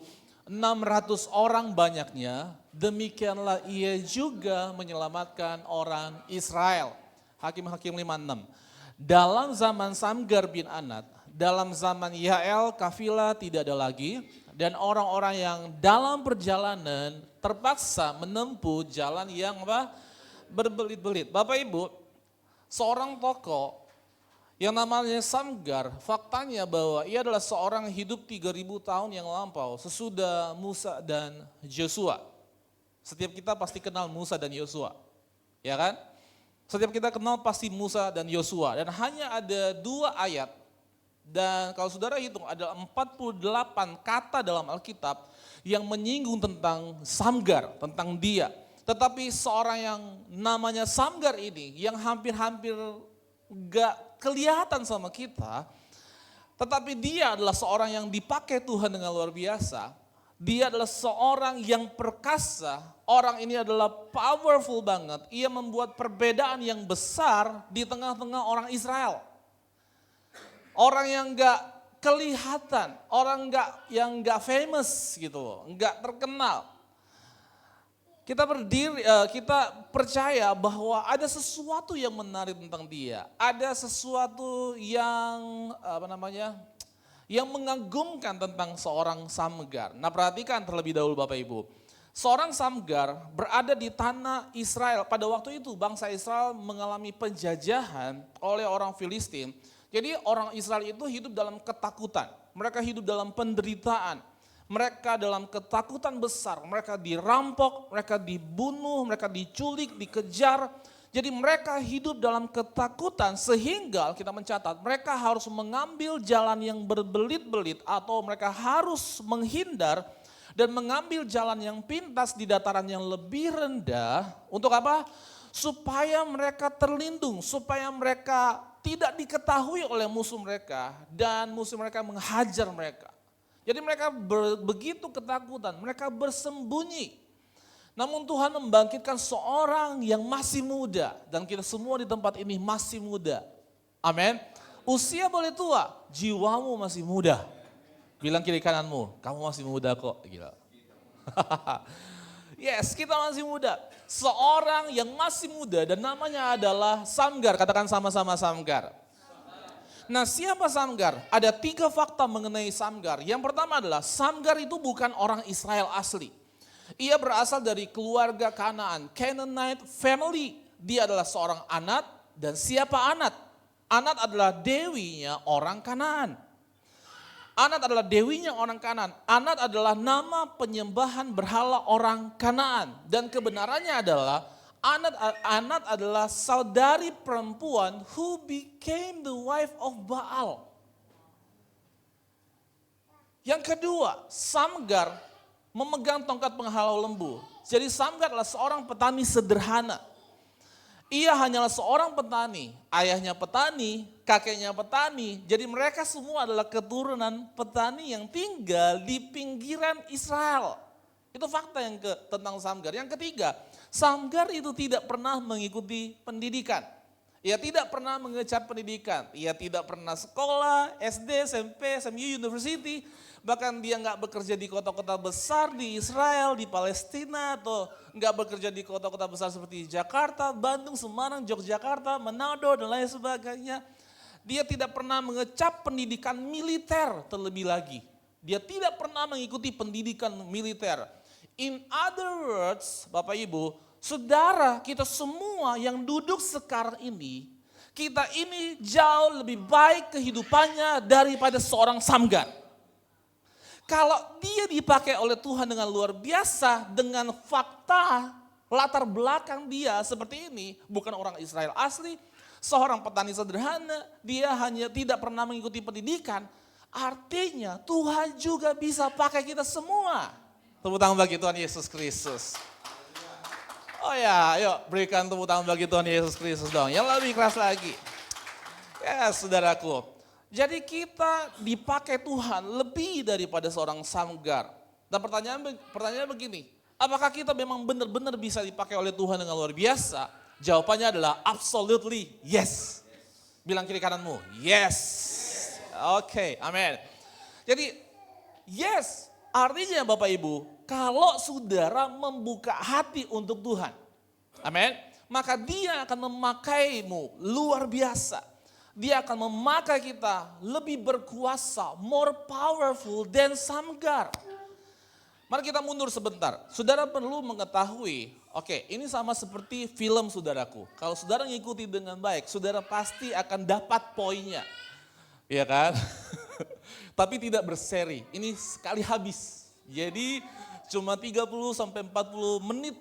600 orang banyaknya. Demikianlah ia juga menyelamatkan orang Israel. Hakim-Hakim 5:6. Dalam zaman Samgar bin Anat, dalam zaman Yael kafilah tidak ada lagi. Dan orang-orang yang dalam perjalanan terpaksa menempuh jalan yang berbelit-belit. Bapak Ibu, seorang tokoh yang namanya Samgar, faktanya bahwa ia adalah seorang hidup 3000 tahun yang lampau sesudah Musa dan Yosua. Setiap kita pasti kenal Musa dan Yosua, ya kan? Setiap kita kenal pasti Musa dan Yosua. Dan hanya ada 2 ayat, dan kalau saudara hitung ada 48 kata dalam Alkitab yang menyinggung tentang Samgar, tentang dia. Tetapi seorang yang namanya Samgar ini yang hampir-hampir gak kelihatan sama kita, tetapi dia adalah seorang yang dipakai Tuhan dengan luar biasa. Dia adalah seorang yang perkasa, orang ini adalah powerful banget. Ia membuat perbedaan yang besar di tengah-tengah orang Israel. Orang yang gak kelihatan, orang yang gak famous gitu, gak terkenal. Kita percaya bahwa ada sesuatu yang menarik tentang dia. Ada sesuatu yang yang mengagumkan tentang seorang Samgar. Nah, perhatikan terlebih dahulu Bapak Ibu. Seorang Samgar berada di tanah Israel. Pada waktu itu bangsa Israel mengalami penjajahan oleh orang Filistin. Jadi orang Israel itu hidup dalam ketakutan. Mereka hidup dalam penderitaan. Mereka dalam ketakutan besar. Mereka dirampok, mereka dibunuh, mereka diculik, dikejar. Jadi mereka hidup dalam ketakutan sehingga kita mencatat mereka harus mengambil jalan yang berbelit-belit atau mereka harus menghindar dan mengambil jalan yang pintas di dataran yang lebih rendah. Untuk apa? Supaya mereka terlindung, supaya mereka tidak diketahui oleh musuh mereka dan musuh mereka menghajar mereka. Jadi mereka begitu ketakutan, mereka bersembunyi. Namun Tuhan membangkitkan seorang yang masih muda. Dan kita semua di tempat ini masih muda. Amin. Usia boleh tua, jiwamu masih muda. Bilang kiri kananmu, kamu masih muda kok. Gila. Yes, kita masih muda. Seorang yang masih muda dan namanya adalah Samgar. Katakan sama-sama Samgar. Nah, siapa Samgar? Ada 3 fakta mengenai Samgar. Yang pertama adalah Samgar itu bukan orang Israel asli. Ia berasal dari keluarga Kanaan, Canaanite family. Dia adalah seorang Anat, dan siapa Anat? Anat adalah dewinya orang Kanaan. Anat adalah dewinya orang Kanaan. Anat adalah nama penyembahan berhala orang Kanaan. Dan kebenarannya adalah Anat adalah saudari perempuan who became the wife of Baal. Yang kedua, Samgar memegang tongkat penghalau lembu. Jadi Samgar adalah seorang petani sederhana. Ia hanyalah seorang petani, ayahnya petani, kakeknya petani. Jadi mereka semua adalah keturunan petani yang tinggal di pinggiran Israel. Itu fakta tentang Samgar. Yang ketiga, Samgar itu tidak pernah mengikuti pendidikan. Ia tidak pernah mengecap pendidikan. Ia tidak pernah sekolah, SD, SMP, SMU, University. Bahkan dia nggak bekerja di kota-kota besar di Israel, di Palestina, atau nggak bekerja di kota-kota besar seperti Jakarta, Bandung, Semarang, Yogyakarta, Manado, dan lain sebagainya. Dia tidak pernah mengecap pendidikan militer terlebih lagi. Dia tidak pernah mengikuti pendidikan militer. In other words, Bapak Ibu, saudara kita semua yang duduk sekarang ini, kita ini jauh lebih baik kehidupannya daripada seorang Samgar. Kalau dia dipakai oleh Tuhan dengan luar biasa, dengan fakta latar belakang dia seperti ini, bukan orang Israel asli, seorang petani sederhana, dia hanya tidak pernah mengikuti pendidikan, artinya Tuhan juga bisa pakai kita semua. Tepuk tangan bagi Tuhan Yesus Kristus. Oh ya, yuk berikan tepuk tangan bagi Tuhan Yesus Kristus dong, yang lebih keras lagi. Ya saudaraku. Jadi kita dipakai Tuhan lebih daripada seorang Samgar. Dan pertanyaannya begini, apakah kita memang benar-benar bisa dipakai oleh Tuhan dengan luar biasa? Jawabannya adalah absolutely yes. Bilang kiri kananmu, yes. Oke, amin. Jadi yes, artinya Bapak Ibu, kalau saudara membuka hati untuk Tuhan, amin, maka dia akan memakaimu luar biasa. Dia akan memakai kita lebih berkuasa, more powerful than Samgar. Mari kita mundur sebentar. Saudara perlu mengetahui, oke, ini sama seperti film saudaraku. Kalau saudara ngikuti dengan baik, saudara pasti akan dapat poinnya. Iya kan? Tapi tidak berseri, ini sekali habis. Jadi cuma 30 sampai 40 menit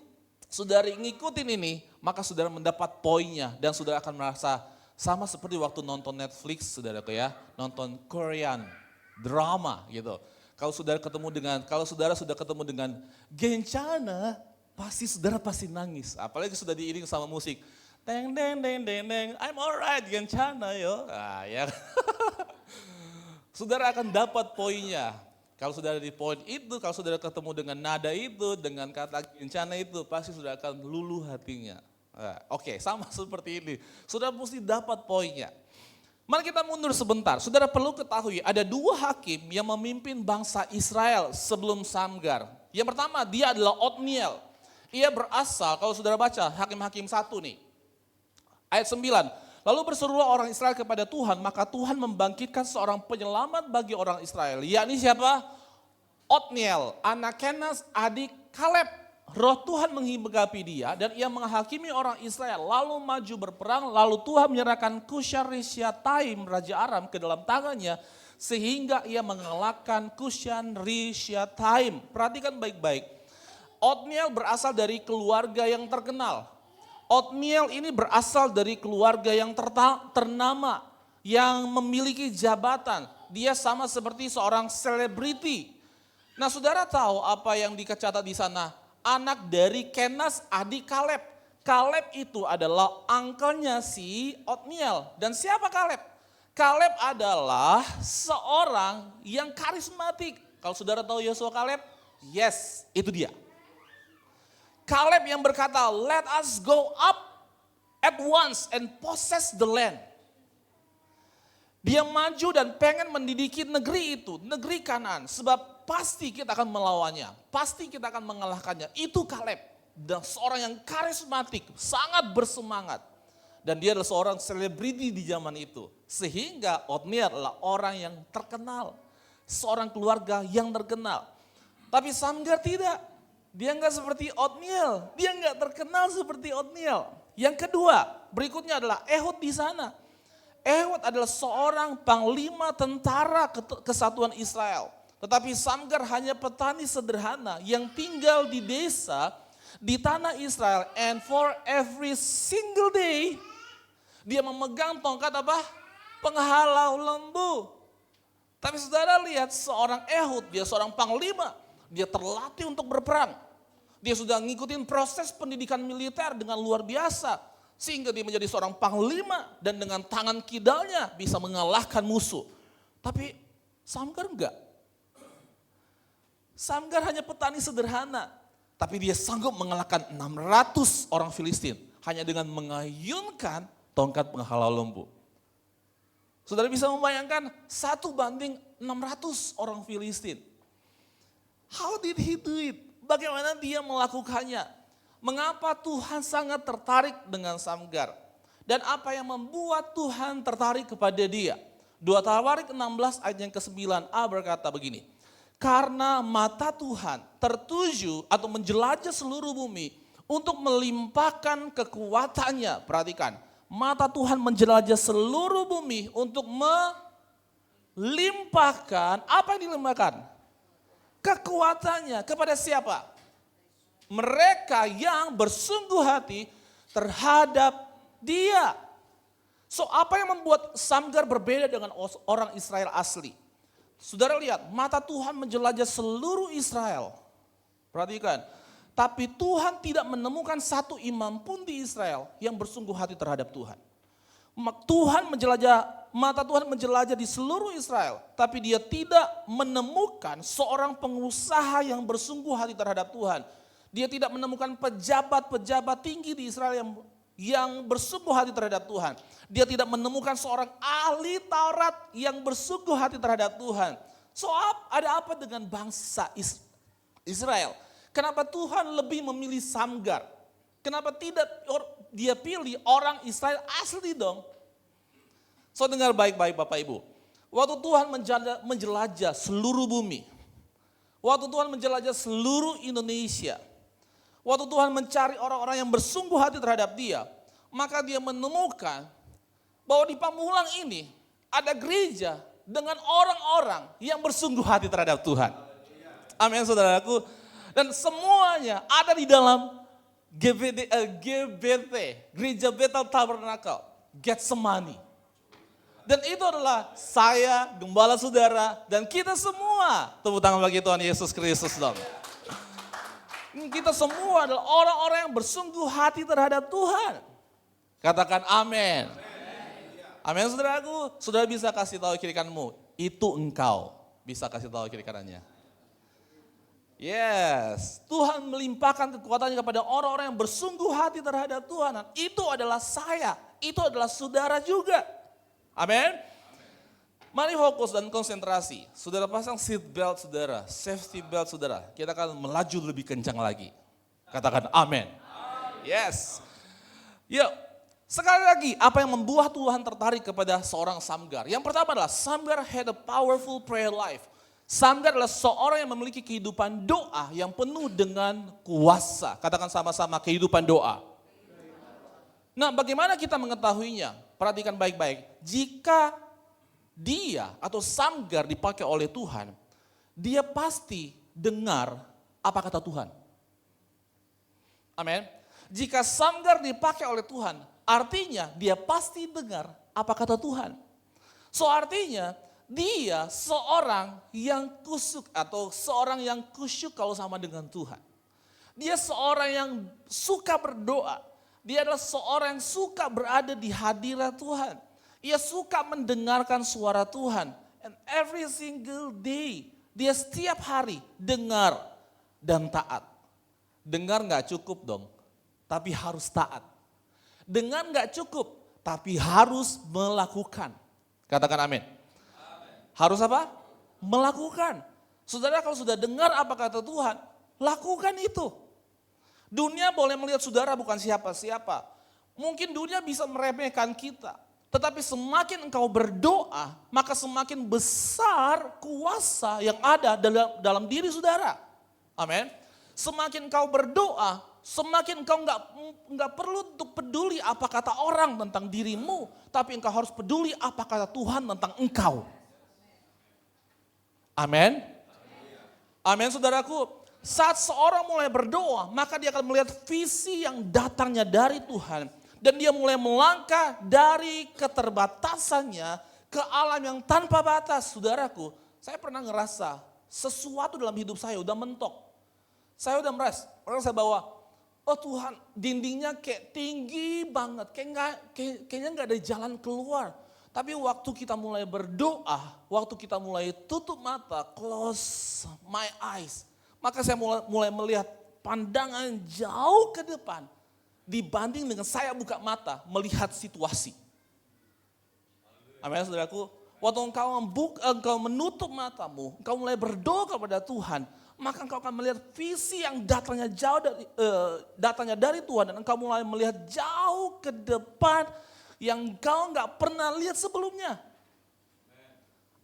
saudara ngikutin ini, maka saudara mendapat poinnya dan saudara akan merasa sama seperti waktu nonton Netflix, saudaraku ya, nonton Korean drama gitu. Kalau saudara sudah ketemu dengan Gencana, saudara pasti nangis. Apalagi sudah diiring sama musik. Deng deng deng deng deng, I'm alright Gencana yo. Ya. Saudara akan dapat poinnya. Kalau sudah ada di poin itu, kalau sudah ketemu dengan nada itu, dengan kata kencana itu, pasti sudah akan luluh hatinya. Oke, sama seperti ini. Sudah mesti dapat poinnya. Mari kita mundur sebentar. Saudara perlu ketahui ada 2 hakim yang memimpin bangsa Israel sebelum Samgar. Yang pertama dia adalah Otniel. Ia berasal, kalau saudara baca Hakim-Hakim 1 nih. Ayat 9. Lalu berserulah orang Israel kepada Tuhan, maka Tuhan membangkitkan seorang penyelamat bagi orang Israel. Yakni siapa? Otniel, anak Kenas, adik Kaleb. Roh Tuhan menghinggapi dia dan ia menghakimi orang Israel. Lalu maju berperang, lalu Tuhan menyerahkan Kushan-Rishathaim, Raja Aram ke dalam tangannya. Sehingga ia mengalahkan Kushan-Rishathaim. Perhatikan baik-baik. Otniel berasal dari keluarga yang terkenal. Otniel ini berasal dari keluarga yang ternama, yang memiliki jabatan. Dia sama seperti seorang selebriti. Nah, saudara tahu apa yang dicatat di sana? Anak dari Kenas, adik Kaleb. Kaleb itu adalah angkelnya si Otniel. Dan siapa Kaleb? Kaleb adalah seorang yang karismatik. Kalau saudara tahu Yosua Kaleb? Yes, itu dia. Kaleb yang berkata, let us go up at once and possess the land. Dia maju dan pengen mendidiki negeri itu, negeri Kanaan. Sebab pasti kita akan melawannya, pasti kita akan mengalahkannya. Itu Kaleb, dan seorang yang karismatik, sangat bersemangat. Dan dia adalah seorang selebriti di zaman itu. Sehingga Otniel adalah orang yang terkenal, seorang keluarga yang terkenal. Tapi Samgar tidak. Dia enggak seperti Otniel, dia enggak terkenal seperti Otniel. Yang kedua, berikutnya adalah Ehud di sana. Ehud adalah seorang panglima tentara kesatuan Israel. Tetapi Samgar hanya petani sederhana yang tinggal di desa di tanah Israel. And for every single day, dia memegang tongkat apa? Penghalau lembu. Tapi saudara lihat seorang Ehud, dia seorang panglima. Dia terlatih untuk berperang. Dia sudah ngikutin proses pendidikan militer dengan luar biasa. Sehingga dia menjadi seorang panglima dan dengan tangan kidalnya bisa mengalahkan musuh. Tapi Samgar enggak. Samgar hanya petani sederhana. Tapi dia sanggup mengalahkan 600 orang Filistin. Hanya dengan mengayunkan tongkat penghalau lembu. Saudara bisa membayangkan 1:600 orang Filistin. How did he do it? Bagaimana dia melakukannya? Mengapa Tuhan sangat tertarik dengan Samgar? Dan apa yang membuat Tuhan tertarik kepada dia? 2 Tawarik 16 ayat yang ke-9a berkata begini. Karena mata Tuhan tertuju atau menjelajah seluruh bumi untuk melimpahkan kekuatannya. Perhatikan, mata Tuhan menjelajah seluruh bumi untuk melimpahkan, apa yang dilimpahkan? Kekuatannya kepada siapa? Mereka yang bersungguh hati terhadap dia. So apa yang membuat Samgar berbeda dengan orang Israel asli? Saudara lihat, mata Tuhan menjelajah seluruh Israel. Perhatikan, tapi Tuhan tidak menemukan satu imam pun di Israel yang bersungguh hati terhadap Tuhan. Mata Tuhan menjelajah di seluruh Israel, tapi dia tidak menemukan seorang pengusaha yang bersungguh hati terhadap Tuhan. Dia tidak menemukan pejabat-pejabat tinggi di Israel yang bersungguh hati terhadap Tuhan. Dia tidak menemukan seorang ahli Taurat yang bersungguh hati terhadap Tuhan. So ada apa dengan bangsa Israel? Kenapa Tuhan lebih memilih Samgar? Kenapa tidak dia pilih orang Israel asli dong? So dengar baik-baik Bapak Ibu. Waktu Tuhan menjelajah seluruh bumi. Waktu Tuhan menjelajah seluruh Indonesia. Waktu Tuhan mencari orang-orang yang bersungguh hati terhadap dia. Maka dia menemukan bahwa di Pamulang ini ada gereja dengan orang-orang yang bersungguh hati terhadap Tuhan. Amin saudaraku. Dan semuanya ada di dalam GBT, Gereja Bethel Tabernacle, Getsemani. Dan itu adalah saya, gembala saudara, dan kita semua. Tepuk tangan bagi Tuhan Yesus Kristus dong. Kita semua adalah orang-orang yang bersungguh hati terhadap Tuhan. Katakan amin. Amin saudaraku. Saudara bisa kasih tahu kiri kananmu, itu engkau. Bisa kasih tahu kiri kanannya. Yes, Tuhan melimpahkan kekuatannya kepada orang-orang yang bersungguh hati terhadap Tuhan. Dan itu adalah saya, itu adalah saudara juga. Amin. Mari fokus dan konsentrasi. Saudara pasang seat belt saudara, safety belt saudara. Kita akan melaju lebih kencang lagi. Katakan amin. Yes. Yuk, sekali lagi apa yang membuat Tuhan tertarik kepada seorang Samgar? Yang pertama adalah Samgar had a powerful prayer life. Samgar adalah seorang yang memiliki kehidupan doa yang penuh dengan kuasa. Katakan sama-sama kehidupan doa. Nah, bagaimana kita mengetahuinya? Perhatikan baik-baik. Jika dia atau Samgar dipakai oleh Tuhan, dia pasti dengar apa kata Tuhan. Amin. Jika Samgar dipakai oleh Tuhan, artinya dia pasti dengar apa kata Tuhan. So artinya dia seorang yang kusuk atau seorang yang kusyuk kalau sama dengan Tuhan. Dia seorang yang suka berdoa. Dia adalah seorang yang suka berada di hadirat Tuhan. Ia suka mendengarkan suara Tuhan. And every single day, dia setiap hari dengar dan taat. Dengar gak cukup dong, tapi harus taat. Dengar gak cukup, tapi harus melakukan. Katakan amin. Harus apa? Melakukan. Saudara kalau sudah dengar apa kata Tuhan, lakukan itu. Dunia boleh melihat saudara bukan siapa-siapa. Mungkin dunia bisa meremehkan kita. Tetapi semakin engkau berdoa, maka semakin besar kuasa yang ada dalam diri saudara. Amin. Semakin engkau berdoa, semakin engkau enggak perlu untuk peduli apa kata orang tentang dirimu. Tapi engkau harus peduli apa kata Tuhan tentang engkau. Amin. Amin saudaraku. Saat seorang mulai berdoa, maka dia akan melihat visi yang datangnya dari Tuhan. Dan dia mulai melangkah dari keterbatasannya ke alam yang tanpa batas. Saudaraku, saya pernah ngerasa sesuatu dalam hidup saya udah mentok. Saya udah merasa bahwa, oh Tuhan dindingnya kayak tinggi banget, kayaknya gak ada jalan keluar. Tapi waktu kita mulai berdoa, waktu kita mulai tutup mata, close my eyes, maka saya mulai melihat pandangan jauh ke depan. Dibanding dengan saya buka mata, melihat situasi. Amin saudaraku. Waktu engkau menutup matamu, engkau mulai berdoa kepada Tuhan, maka engkau akan melihat visi yang datangnya dari Tuhan. Dan engkau mulai melihat jauh ke depan yang engkau gak pernah lihat sebelumnya.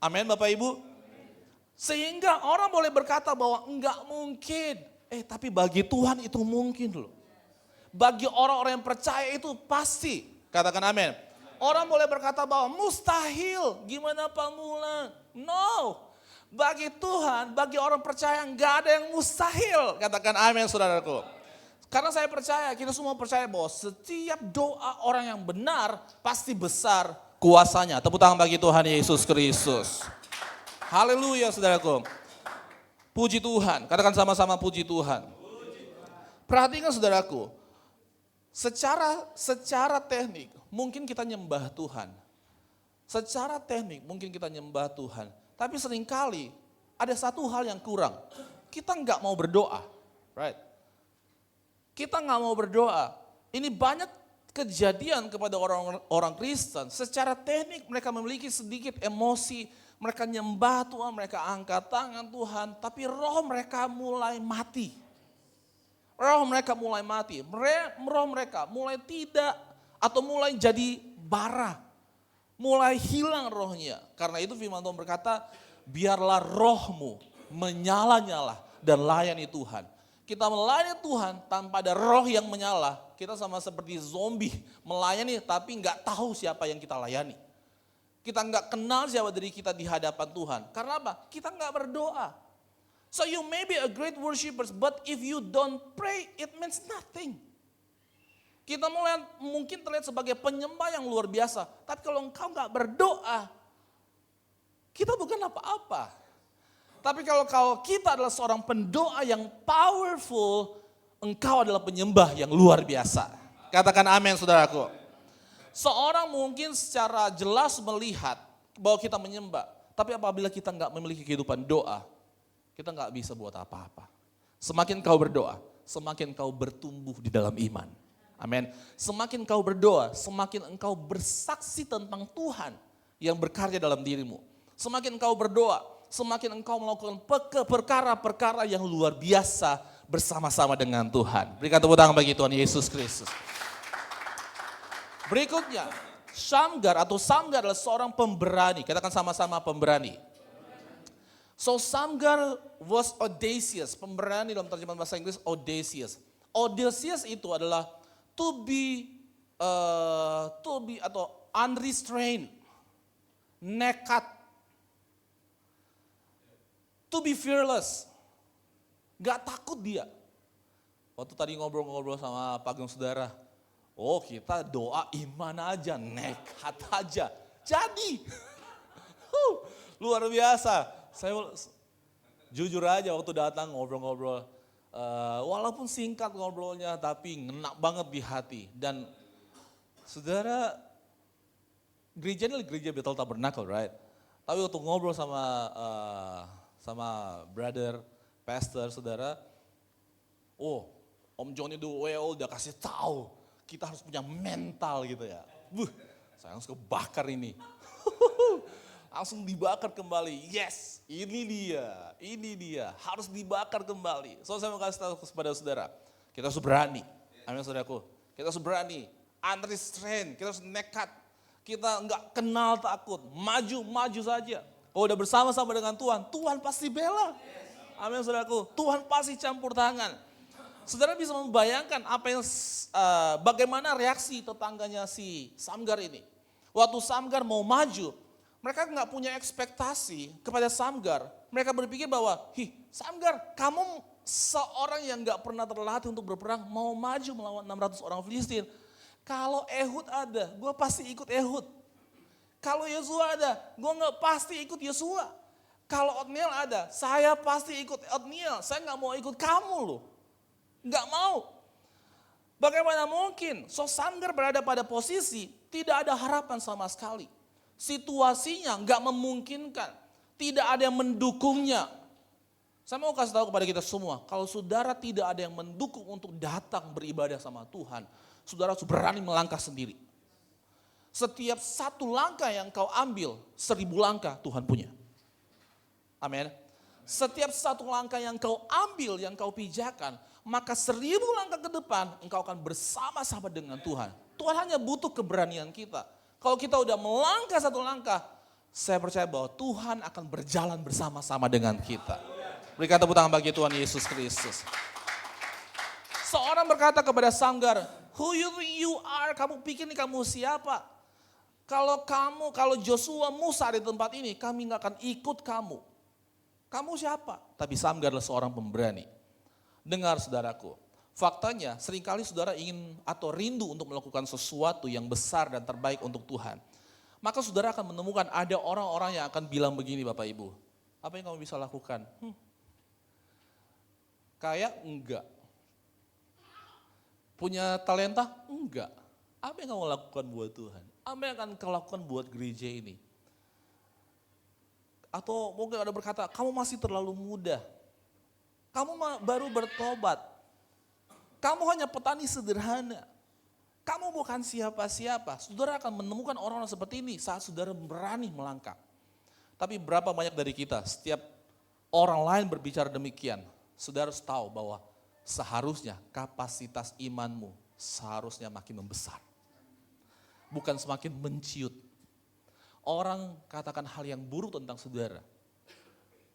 Amin Bapak Ibu. Sehingga orang boleh berkata bahwa enggak mungkin. Tapi bagi Tuhan itu mungkin loh. Bagi orang-orang yang percaya itu pasti. Katakan amin. Orang boleh berkata bahwa mustahil. Gimana Pak Mulan? No. Bagi Tuhan, bagi orang percaya enggak ada yang mustahil. Katakan amin saudaraku. Karena saya percaya, kita semua percaya bahwa setiap doa orang yang benar pasti besar kuasanya. Tepuk tangan bagi Tuhan Yesus Kristus. Haleluya saudaraku. Puji Tuhan. Katakan sama-sama puji Tuhan. Perhatikan saudaraku. Secara teknik mungkin kita nyembah Tuhan. Secara teknik mungkin kita nyembah Tuhan. Tapi seringkali ada satu hal yang kurang. Kita nggak mau berdoa. Right? Kita nggak mau berdoa. Ini banyak kejadian kepada orang Kristen. Secara teknik mereka memiliki sedikit emosi. Mereka nyembah Tuhan, mereka angkat tangan Tuhan. Tapi roh mereka mulai mati. Roh mereka mulai mati, roh mereka mulai tidak atau mulai jadi bara, mulai hilang rohnya. Karena itu firman Tuhan berkata, biarlah rohmu menyala-nyala dan layani Tuhan. Kita melayani Tuhan tanpa ada roh yang menyala, kita sama seperti zombie melayani tapi nggak tahu siapa yang kita layani. Kita nggak kenal siapa diri kita di hadapan Tuhan. Karena apa? Kita nggak berdoa. So you may be a great worshiper, but if you don't pray, it means nothing. Kita mungkin terlihat sebagai penyembah yang luar biasa. Tapi kalau engkau gak berdoa, kita bukan apa-apa. Tapi kalau kita adalah seorang pendoa yang powerful, engkau adalah penyembah yang luar biasa. Katakan amin saudaraku. Seorang mungkin secara jelas melihat bahwa kita menyembah. Tapi apabila kita nggak memiliki kehidupan doa, kita nggak bisa buat apa-apa. Semakin kau berdoa, semakin kau bertumbuh di dalam iman. Amin. Semakin kau berdoa, semakin engkau bersaksi tentang Tuhan yang berkarya dalam dirimu. Semakin kau berdoa, semakin engkau melakukan perkara-perkara yang luar biasa bersama-sama dengan Tuhan. Berikan tepuk tangan bagi Tuhan Yesus Kristus. Berikutnya, Samgar adalah seorang pemberani. Katakan sama-sama pemberani. So Samgar was audacious. Pemberani dalam terjemahan bahasa Inggris audacious. Audacious itu adalah to be atau unrestrained, nekat, to be fearless, gak takut dia. Waktu tadi ngobrol-ngobrol sama Pak Agung Saudara, oh kita doa iman aja, nekat aja, jadi. Luar biasa, saya jujur aja waktu datang ngobrol-ngobrol, walaupun singkat ngobrolnya tapi ngena banget di hati. Dan saudara, gereja ini gereja Bethel Tabernacle, right? Tapi waktu ngobrol sama brother, pastor, saudara, oh Om Johnny Duweo udah kasih tahu kita harus punya mental gitu ya. Saya langsung kebakar ini. Langsung dibakar kembali. Yes, ini dia. Harus dibakar kembali. So saya mau kasih tahu kepada saudara, kita harus berani. Amin saudaraku. Kita harus berani, unrestrained, kita harus nekat. Kita enggak kenal takut, maju saja. Kalau udah bersama-sama dengan Tuhan, Tuhan pasti bela. Amin saudaraku, Tuhan pasti campur tangan. Saudara bisa membayangkan bagaimana reaksi tetangganya si Samgar ini. Waktu Samgar mau maju, mereka nggak punya ekspektasi kepada Samgar. Mereka berpikir bahwa, Samgar, kamu seorang yang nggak pernah terlatih untuk berperang, mau maju melawan 600 orang Filistin. Kalau Ehud ada, gue pasti ikut Ehud. Kalau Yosua ada, gue nggak pasti ikut Yosua. Kalau Otniel ada, saya pasti ikut Otniel. Saya nggak mau ikut kamu loh. Nggak mau. Bagaimana mungkin? So Samgar berada pada posisi tidak ada harapan sama sekali. Situasinya nggak memungkinkan. Tidak ada yang mendukungnya. Saya mau kasih tahu kepada kita semua, kalau saudara tidak ada yang mendukung untuk datang beribadah sama Tuhan, saudara harus berani melangkah sendiri. Setiap satu langkah yang kau ambil, 1000 langkah Tuhan punya. Amin. Setiap satu langkah yang kau ambil, yang kau pijakan, maka 1000 langkah ke depan engkau akan bersama-sama dengan Tuhan. Tuhan hanya butuh keberanian kita. Kalau kita udah melangkah satu langkah, saya percaya bahwa Tuhan akan berjalan bersama-sama dengan kita. Berikan tepuk tangan bagi Tuhan Yesus Kristus. Seorang berkata kepada Samgar, who you think you are? Kamu pikir nih kamu siapa? Kalau Joshua, Musa di tempat ini, kami gak akan ikut kamu. Kamu siapa? Tapi Samgar adalah seorang pemberani. Dengar saudaraku, faktanya seringkali saudara ingin atau rindu untuk melakukan sesuatu yang besar dan terbaik untuk Tuhan. Maka saudara akan menemukan ada orang-orang yang akan bilang begini Bapak Ibu, apa yang kamu bisa lakukan? Kayak enggak. Punya talenta? Enggak. Apa yang kamu lakukan buat Tuhan? Apa yang akan kau lakukan buat gereja ini? Atau mungkin ada berkata, kamu masih terlalu muda. Kamu baru bertobat. Kamu hanya petani sederhana. Kamu bukan siapa-siapa. Saudara akan menemukan orang-orang seperti ini saat saudara berani melangkah. Tapi berapa banyak dari kita, setiap orang lain berbicara demikian, saudara harus tahu bahwa seharusnya kapasitas imanmu seharusnya makin membesar. Bukan semakin menciut. Orang katakan hal yang buruk tentang saudara.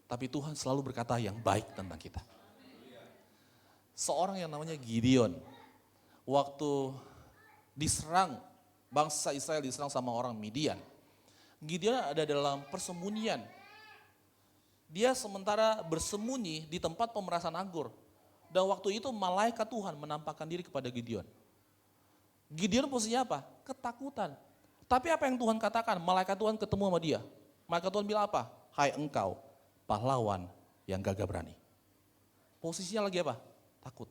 Tapi Tuhan selalu berkata yang baik tentang kita. Seorang yang namanya Gideon. Waktu diserang, bangsa Israel diserang sama orang Midian. Gideon ada dalam persembunyian. Dia sementara bersembunyi di tempat pemerasan anggur. Dan waktu itu malaikat Tuhan menampakkan diri kepada Gideon. Gideon posisinya apa? Ketakutan. Tapi apa yang Tuhan katakan? Malaikat Tuhan ketemu sama dia. Malaikat Tuhan bilang apa? Hai engkau, pahlawan yang gagah berani. Posisinya lagi apa? Takut.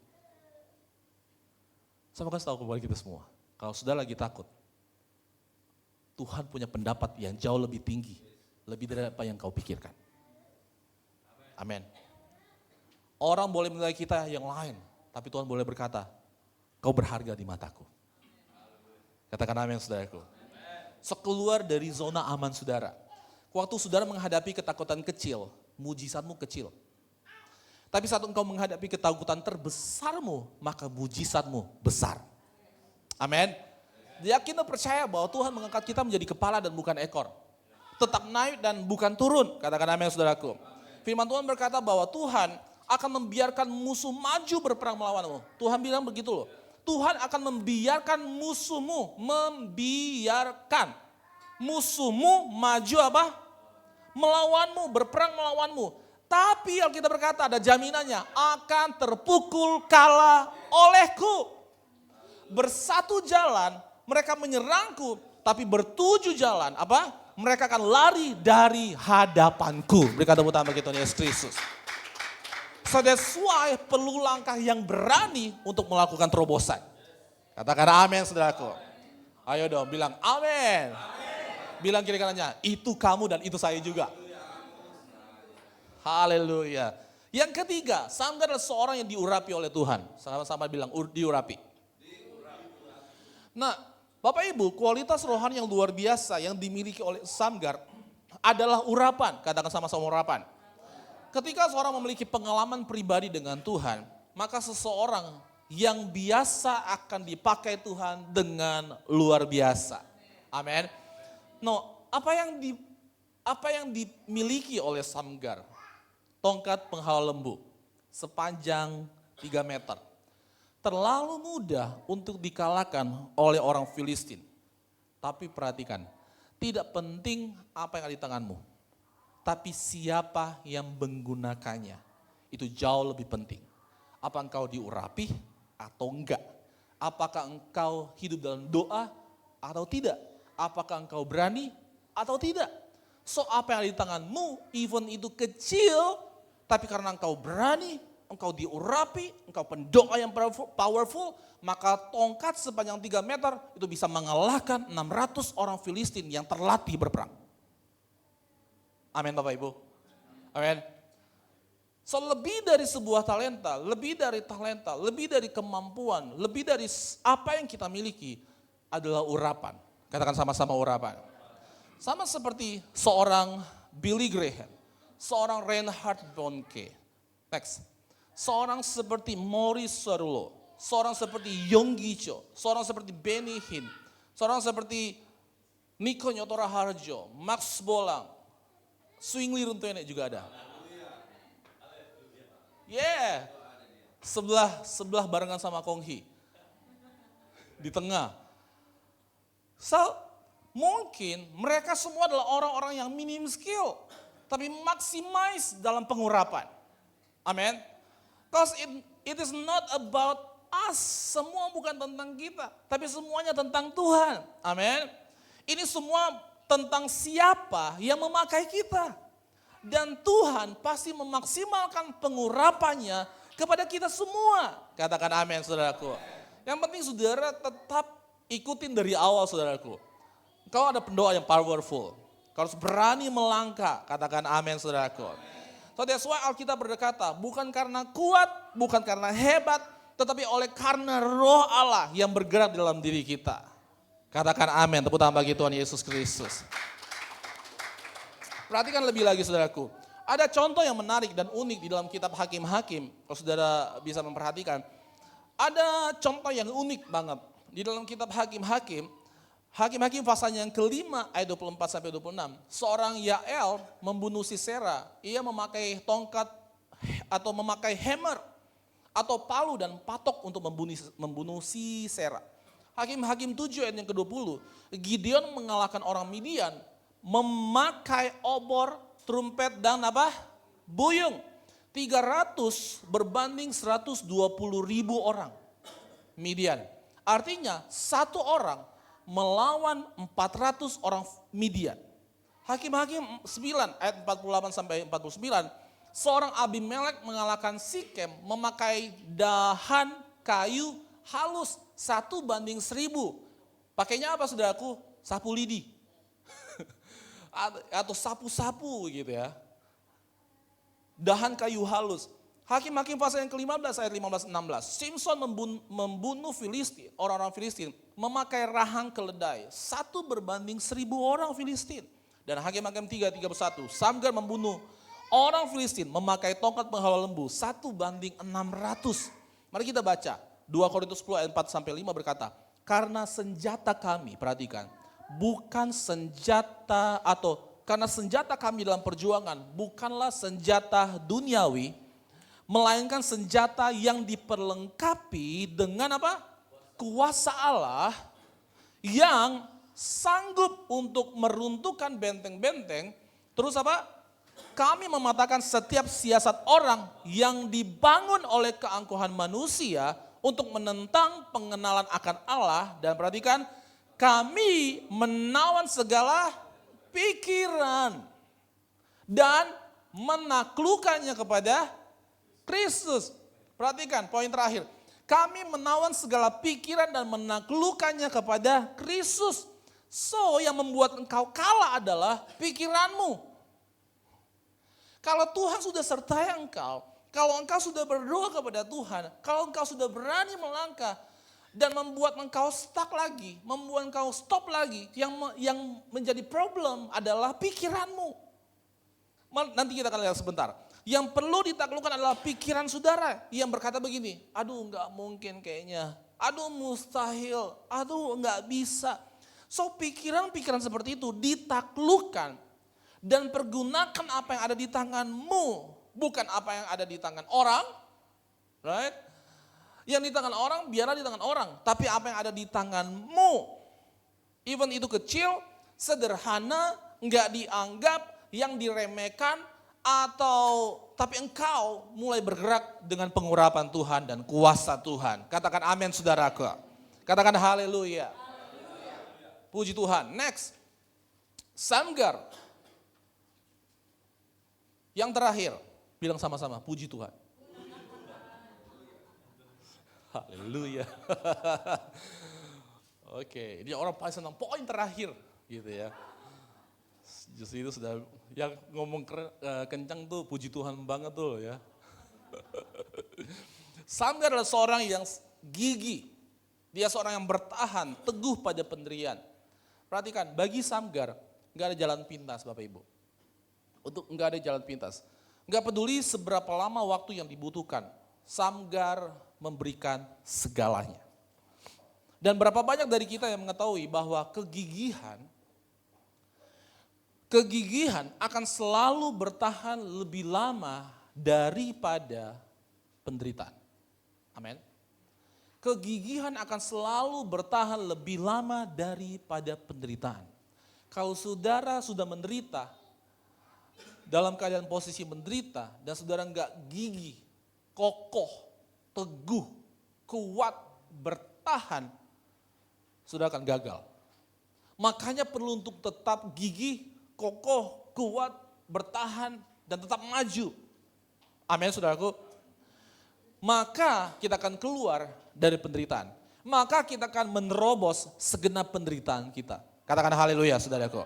Saya mau kasih tahu kepada kita semua. Kalau sudah lagi takut, Tuhan punya pendapat yang jauh lebih tinggi lebih dari apa yang kau pikirkan. Amin. Orang boleh menilai kita yang lain, tapi Tuhan boleh berkata, kau berharga di mataku. Katakan amin saudaraku. Sekeluar dari zona aman saudara. Waktu saudara menghadapi ketakutan kecil, mujizatmu kecil. Tapi saat engkau menghadapi ketakutan terbesarmu, maka mujizatmu besar. Amin. Yakin dan percaya bahwa Tuhan mengangkat kita menjadi kepala dan bukan ekor. Tetap naik dan bukan turun. Katakan amin saudaraku. Firman Tuhan berkata bahwa Tuhan akan membiarkan musuh maju berperang melawanmu. Tuhan bilang begitu loh. Tuhan akan membiarkan musuhmu, membiarkan musuhmu maju apa? Melawanmu, berperang melawanmu. Tapi Alkitab berkata ada jaminannya, akan terpukul kalah olehku. Bersatu jalan, mereka menyerangku, tapi bertujuh jalan, apa? Mereka akan lari dari hadapanku. Berikan tepuk tangan bagi Tuhan Yesus Kristus. So that's why perlu langkah yang berani untuk melakukan terobosan. Katakan amin saudaraku. Ayo dong bilang amin. Bilang kiri kanannya, itu kamu dan itu saya juga. Haleluya. Yang ketiga, Samgar adalah seorang yang diurapi oleh Tuhan. Sama-sama bilang diurapi. Nah, Bapak Ibu, kualitas rohani yang luar biasa yang dimiliki oleh Samgar adalah urapan. Katakan sama-sama urapan. Ketika seorang memiliki pengalaman pribadi dengan Tuhan, maka seseorang yang biasa akan dipakai Tuhan dengan luar biasa. Amin. No, apa yang dimiliki oleh Samgar? Tongkat penghalau lembu sepanjang 3 meter. Terlalu mudah untuk dikalahkan oleh orang Filistin. Tapi perhatikan, tidak penting apa yang ada di tanganmu. Tapi siapa yang menggunakannya, itu jauh lebih penting. Apa engkau diurapi atau enggak? Apakah engkau hidup dalam doa atau tidak? Apakah engkau berani atau tidak? So apa yang ada di tanganmu, even itu kecil, tapi karena engkau berani, engkau diurapi, engkau pendoa yang powerful, maka tongkat sepanjang 3 meter itu bisa mengalahkan 600 orang Filistin yang terlatih berperang. Amin Bapak Ibu. Amin. So lebih dari sebuah talenta, lebih dari kemampuan, lebih dari apa yang kita miliki adalah urapan. Katakan sama-sama urapan. Sama seperti seorang Billy Graham, seorang Reinhard Bonnke. Next. Seorang seperti Maurice Cerullo, seorang seperti Yonggi Cho, seorang seperti Benny Hinn, seorang seperti Niko Nyotora Harjo, Max Bolang, Swingli Runtuene juga ada. Yeah. Sebelah barengan sama Konghi. Di tengah. So, mungkin mereka semua adalah orang-orang yang minim skill. Tapi maximize dalam pengurapan. Amin. Because it is not about us. Semua bukan tentang kita. Tapi semuanya tentang Tuhan. Amin. Ini semua tentang siapa yang memakai kita. Dan Tuhan pasti memaksimalkan pengurapannya kepada kita semua. Katakan amin saudaraku. Yang penting saudara tetap ikutin dari awal saudaraku. Kau ada pendoa yang powerful. Kau harus berani melangkah. Katakan amin saudaraku. So that's why Alkitab berkata, bukan karena kuat, bukan karena hebat, tetapi oleh karena roh Allah yang bergerak dalam diri kita. Katakan amin, tepuk tangan bagi Tuhan Yesus Kristus. Perhatikan lebih lagi saudaraku. Ada contoh yang menarik dan unik di dalam kitab Hakim-Hakim. Kalau saudara bisa memperhatikan. Ada contoh yang unik banget. Di dalam kitab Hakim-Hakim. Hakim-Hakim pasal yang kelima ayat 24-26. Seorang Yael membunuh Sisera. Ia memakai tongkat atau memakai hammer. Atau palu dan patok untuk membunuh Sisera. Hakim-Hakim 7 ayat yang ke-20. Gideon mengalahkan orang Midian. Memakai obor, trumpet dan apa? Buyung. 300 berbanding 120.000 orang. Midian. Artinya satu orang melawan 400 orang Midian. Hakim-Hakim 9 ayat 48 sampai 49. Seorang Abimelek mengalahkan Sikem memakai dahan kayu halus 1:1000. Pakainya apa saudaraku? Sapu lidi. atau sapu-sapu gitu ya. Dahan kayu halus. Hakim-Hakim pasal yang ke-15 ayat 15-16. Simson membunuh Filistin, orang-orang Filistin memakai rahang keledai. 1 berbanding 1.000 orang Filistin. Dan Hakim-Hakim 3:31. Samgar membunuh orang Filistin memakai tongkat penghalau lembu. 1 banding 600. Mari kita baca. 2 Korintus 10 ayat 4-5 berkata. Karena senjata kami, perhatikan. Bukan senjata karena senjata kami dalam perjuangan bukanlah senjata duniawi, melainkan senjata yang diperlengkapi dengan apa? Kuasa Allah yang sanggup untuk meruntuhkan benteng-benteng. Terus apa? Kami mematahkan setiap siasat orang yang dibangun oleh keangkuhan manusia untuk menentang pengenalan akan Allah. Dan perhatikan, kami menawan segala pikiran dan menaklukkannya kepada Kristus. Perhatikan poin terakhir. Kami menawan segala pikiran dan menaklukkannya kepada Kristus. So yang membuat engkau kalah adalah pikiranmu. Kalau Tuhan sudah sertai engkau, kalau engkau sudah berdoa kepada Tuhan, kalau engkau sudah berani melangkah dan membuat engkau stuck lagi, membuat engkau stop lagi, yang menjadi problem adalah pikiranmu. Nanti kita akan lihat sebentar. Yang perlu ditaklukkan adalah pikiran saudara yang berkata begini, aduh nggak mungkin kayaknya, aduh mustahil, aduh nggak bisa. So pikiran-pikiran seperti itu ditaklukkan dan pergunakan apa yang ada di tanganmu, bukan apa yang ada di tangan orang, right? Yang di tangan orang biarlah di tangan orang, tapi apa yang ada di tanganmu, even itu kecil, sederhana, nggak dianggap, yang diremehkan, tapi engkau mulai bergerak dengan pengurapan Tuhan dan kuasa Tuhan. Katakan amin saudaraku. Katakan haleluya. Puji Tuhan. Next. Samgar. Yang terakhir. Bilang sama-sama, puji Tuhan. Haleluya. Oke, ini orang paling senang poin terakhir gitu ya. Justru itu sudah yang ngomong kencang tuh puji Tuhan banget tuh ya. Samgar adalah seorang yang gigih. Dia seorang yang bertahan, teguh pada pendirian. Perhatikan, bagi Samgar nggak ada jalan pintas Bapak Ibu. Nggak ada jalan pintas. Nggak peduli seberapa lama waktu yang dibutuhkan. Samgar memberikan segalanya. Dan berapa banyak dari kita yang mengetahui bahwa kegigihan akan selalu bertahan lebih lama daripada penderitaan. Amin. Kegigihan akan selalu bertahan lebih lama daripada penderitaan. Kalau saudara sudah menderita, dalam keadaan posisi menderita, dan saudara enggak gigih, kokoh, teguh, kuat, bertahan, saudara akan gagal. Makanya perlu untuk tetap gigih, kokoh, kuat, bertahan, dan tetap maju. Amin saudaraku. Maka kita akan keluar dari penderitaan. Maka kita akan menerobos segenap penderitaan kita. Katakan haleluya saudaraku.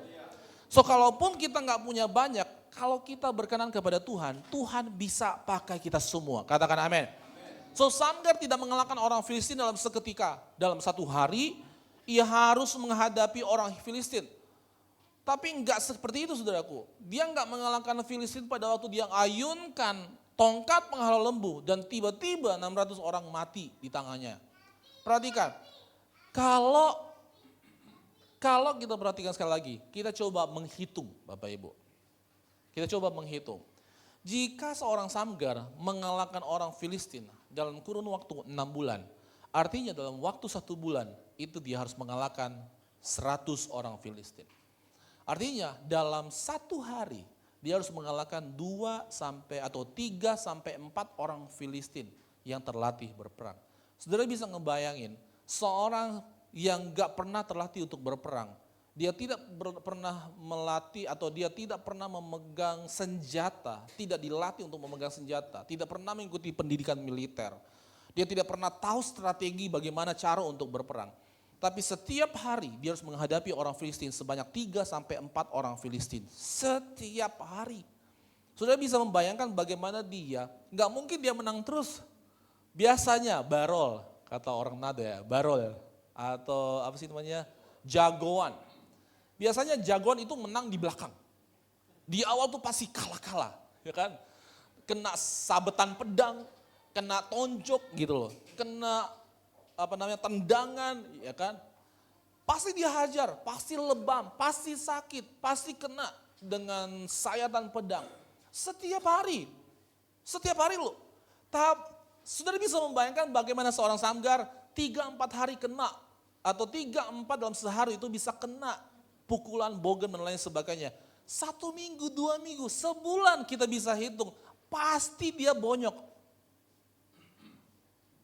So kalaupun kita nggak punya banyak, kalau kita berkenan kepada Tuhan, Tuhan bisa pakai kita semua. Katakan amin. So Samgar tidak mengalahkan orang Filistin dalam seketika. Dalam satu hari, ia harus menghadapi orang Filistin. Tapi enggak seperti itu saudaraku. Dia enggak mengalahkan Filistin pada waktu dia ayunkan tongkat penghalau lembu dan tiba-tiba 600 orang mati di tangannya. Perhatikan, kalau kita perhatikan sekali lagi, kita coba menghitung Bapak Ibu. Kita coba menghitung. Jika seorang Samgar mengalahkan orang Filistin dalam kurun waktu 6 bulan, artinya dalam waktu 1 bulan itu dia harus mengalahkan 100 orang Filistin. Artinya dalam 1 hari dia harus mengalahkan 3 sampai 4 orang Filistin yang terlatih berperang. Saudara bisa ngebayangin seorang yang gak pernah terlatih untuk berperang. Dia tidak pernah melatih atau dia tidak pernah memegang senjata, tidak dilatih untuk memegang senjata, tidak pernah mengikuti pendidikan militer. Dia tidak pernah tahu strategi bagaimana cara untuk berperang. Tapi setiap hari dia harus menghadapi orang Filistin sebanyak 3 sampai 4 orang Filistin. Setiap hari. Saudara bisa membayangkan bagaimana dia, nggak mungkin dia menang terus. Biasanya barol, kata orang Nada ya, barol atau apa sih namanya, jagoan. Biasanya jagoan itu menang di belakang. Di awal tuh pasti kalah-kalah, ya kan? Kena sabetan pedang, kena tonjok gitu loh, kena tendangan, ya kan? Pasti dihajar, pasti lebam, pasti sakit, pasti kena dengan sayatan pedang. Setiap hari loh. Saudara bisa membayangkan bagaimana seorang Samgar 3-4 hari kena, atau 3-4 dalam sehari itu bisa kena pukulan, bogen dan lain sebagainya. 1 minggu, 2 minggu, sebulan kita bisa hitung, pasti dia bonyok.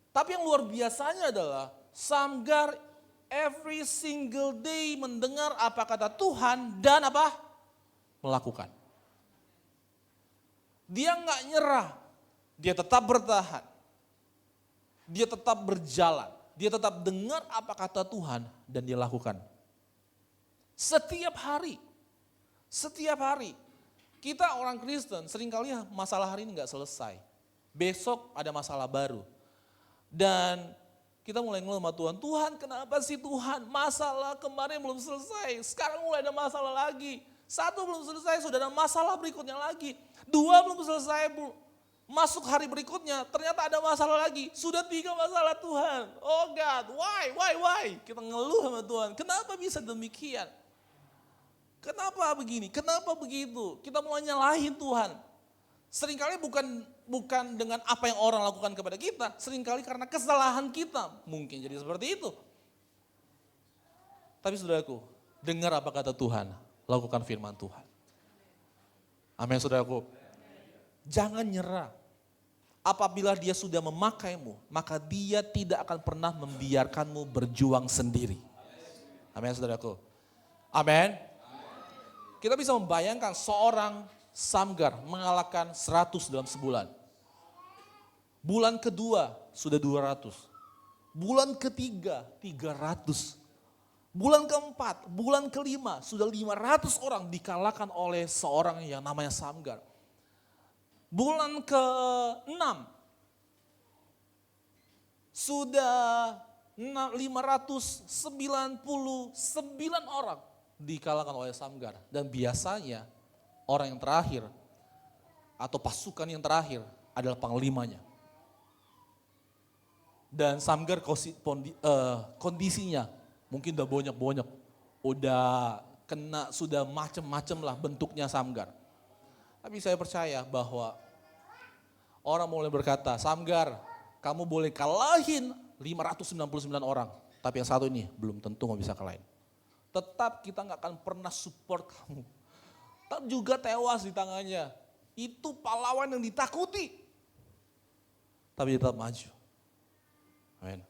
Tapi yang luar biasanya adalah Samgar every single day mendengar apa kata Tuhan dan apa? Melakukan. Dia nggak nyerah, dia tetap bertahan. Dia tetap berjalan, dia tetap dengar apa kata Tuhan dan dia lakukan. Setiap hari. Kita orang Kristen seringkali masalah hari ini nggak selesai. Besok ada masalah baru. Dan kita mulai ngeluh sama Tuhan, Tuhan kenapa sih Tuhan, masalah kemarin belum selesai, sekarang mulai ada masalah lagi. 1 belum selesai, sudah ada masalah berikutnya lagi. 2 belum selesai, masuk hari berikutnya, ternyata ada masalah lagi. Sudah 3 masalah Tuhan. Oh God, why? Kita ngeluh sama Tuhan, kenapa bisa demikian? Kenapa begini, kenapa begitu? Kita mulai nyalahin Tuhan. Seringkali bukan dengan apa yang orang lakukan kepada kita, seringkali karena kesalahan kita. Mungkin jadi seperti itu. Tapi saudaraku, dengar apa kata Tuhan, lakukan firman Tuhan. Amin saudaraku. Jangan nyerah. Apabila dia sudah memakaimu, maka dia tidak akan pernah membiarkanmu berjuang sendiri. Amin saudaraku. Amin. Kita bisa membayangkan seorang Samgar mengalahkan 100 dalam sebulan. Bulan kedua sudah 200. Bulan ketiga 300. Bulan keempat, bulan kelima sudah 500 orang dikalahkan oleh seorang yang namanya Samgar. Bulan ke-6 sudah 599 orang dikalahkan oleh Samgar. Dan biasanya orang yang terakhir atau pasukan yang terakhir adalah panglimanya. Dan Samgar kondisinya mungkin udah bonyok-bonyok, udah kena, sudah macem-macem lah bentuknya Samgar. Tapi saya percaya bahwa orang mulai berkata, Samgar kamu boleh kalahin 599 orang, tapi yang satu ini belum tentu mau bisa kalahin. Tetap kita gak akan pernah support kamu. Tak juga tewas di tangannya. Itu pahlawan yang ditakuti. Tapi dia tetap maju. Amin.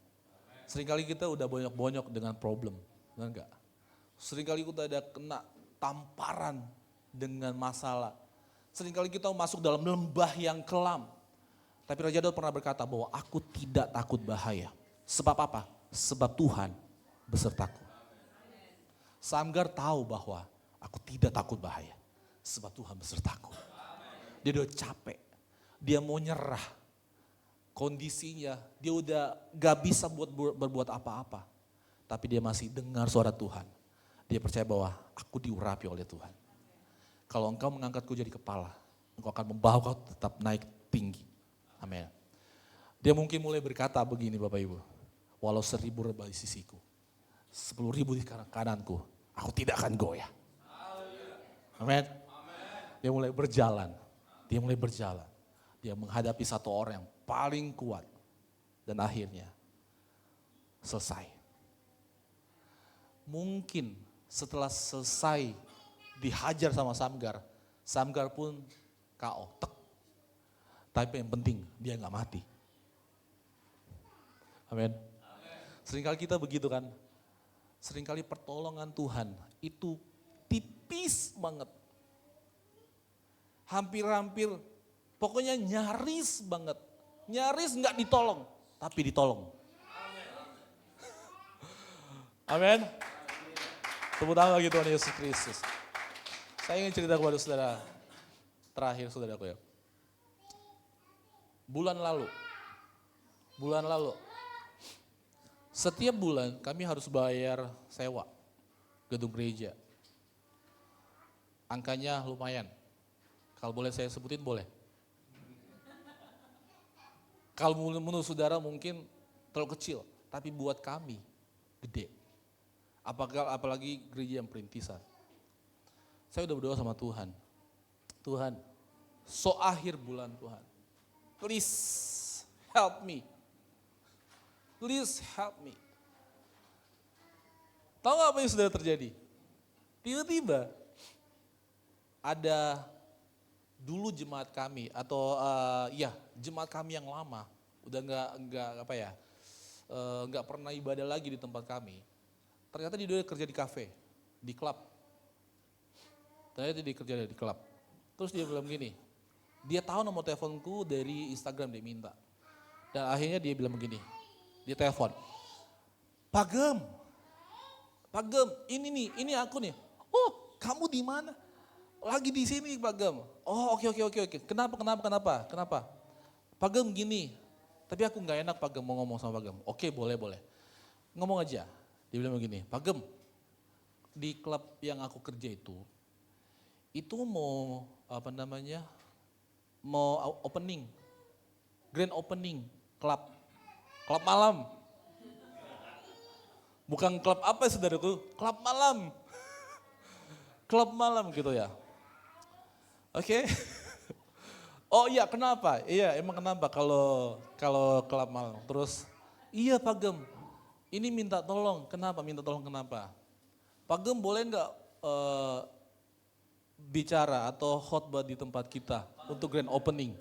Seringkali kita udah bonyok-bonyok dengan problem. Benar enggak? Seringkali kita ada kena tamparan dengan masalah. Seringkali kita masuk dalam lembah yang kelam. Tapi Raja Daud pernah berkata bahwa aku tidak takut bahaya. Sebab apa? Sebab Tuhan besertaku. Samgar tahu bahwa aku tidak takut bahaya. Sebab Tuhan besertaku. Dia udah capek. Dia mau nyerah. Kondisinya dia udah gak bisa berbuat apa-apa. Tapi dia masih dengar suara Tuhan. Dia percaya bahwa aku diurapi oleh Tuhan. Kalau engkau mengangkatku jadi kepala, engkau akan membawa kau tetap naik tinggi. Amin. Dia mungkin mulai berkata begini Bapak Ibu. Walau 1000 rebah di sisiku, 10.000 di kananku, aku tidak akan goyah. Amin. Dia mulai berjalan. Dia menghadapi satu orang yang paling kuat. Dan akhirnya selesai. Mungkin setelah selesai dihajar sama Samgar, Samgar pun KO. Tapi yang penting dia gak mati. Amin. Seringkali kita begitu kan. Seringkali pertolongan Tuhan itu tipis banget. Hampir-hampir, pokoknya nyaris banget. Nyaris gak ditolong, tapi ditolong. Amin. Tepuk tangan bagi Tuhan Yesus Kristus. Saya ingin cerita kepada saudara, terakhir saudaraku ya. Bulan lalu, setiap bulan kami harus bayar sewa gedung gereja. Angkanya lumayan. Kalau boleh saya sebutin boleh. Kalau menurut saudara mungkin terlalu kecil, tapi buat kami gede. Apalagi gereja yang perintisan. Saya udah berdoa sama Tuhan. Tuhan, akhir bulan Tuhan. Please help me. Please help me. Tahu apa yang sudah terjadi? Tiba-tiba ada dulu jemaat kami atau jemaat kami yang lama udah nggak pernah ibadah lagi di tempat kami. Ternyata dia kerja di kafe, di klub. Ternyata dia kerja di klub. Terus dia bilang gini, dia tahu nomor teleponku dari Instagram, dia minta. Dan akhirnya dia bilang begini, dia telepon. Pak Gem, ini aku nih. Oh, kamu di mana? Lagi di sini Pak Gem. Oh, oke. Kenapa? Pak Gem gini, tapi aku nggak enak Pak Gem mau ngomong sama Pak Gem. Oke, boleh. Ngomong aja. Dia bilang begini, Pak Gem, di klub yang aku kerja itu mau mau opening, grand opening, klub malam. Bukan klub apa saudaraku, klub malam. Klub malam gitu ya. Oke. Oh iya, kenapa? Iya, emang kenapa kalau klub malam? Terus, iya Pak Gem, ini minta tolong. Kenapa? Pak Gem boleh nggak bicara atau khotbah di tempat kita untuk grand opening?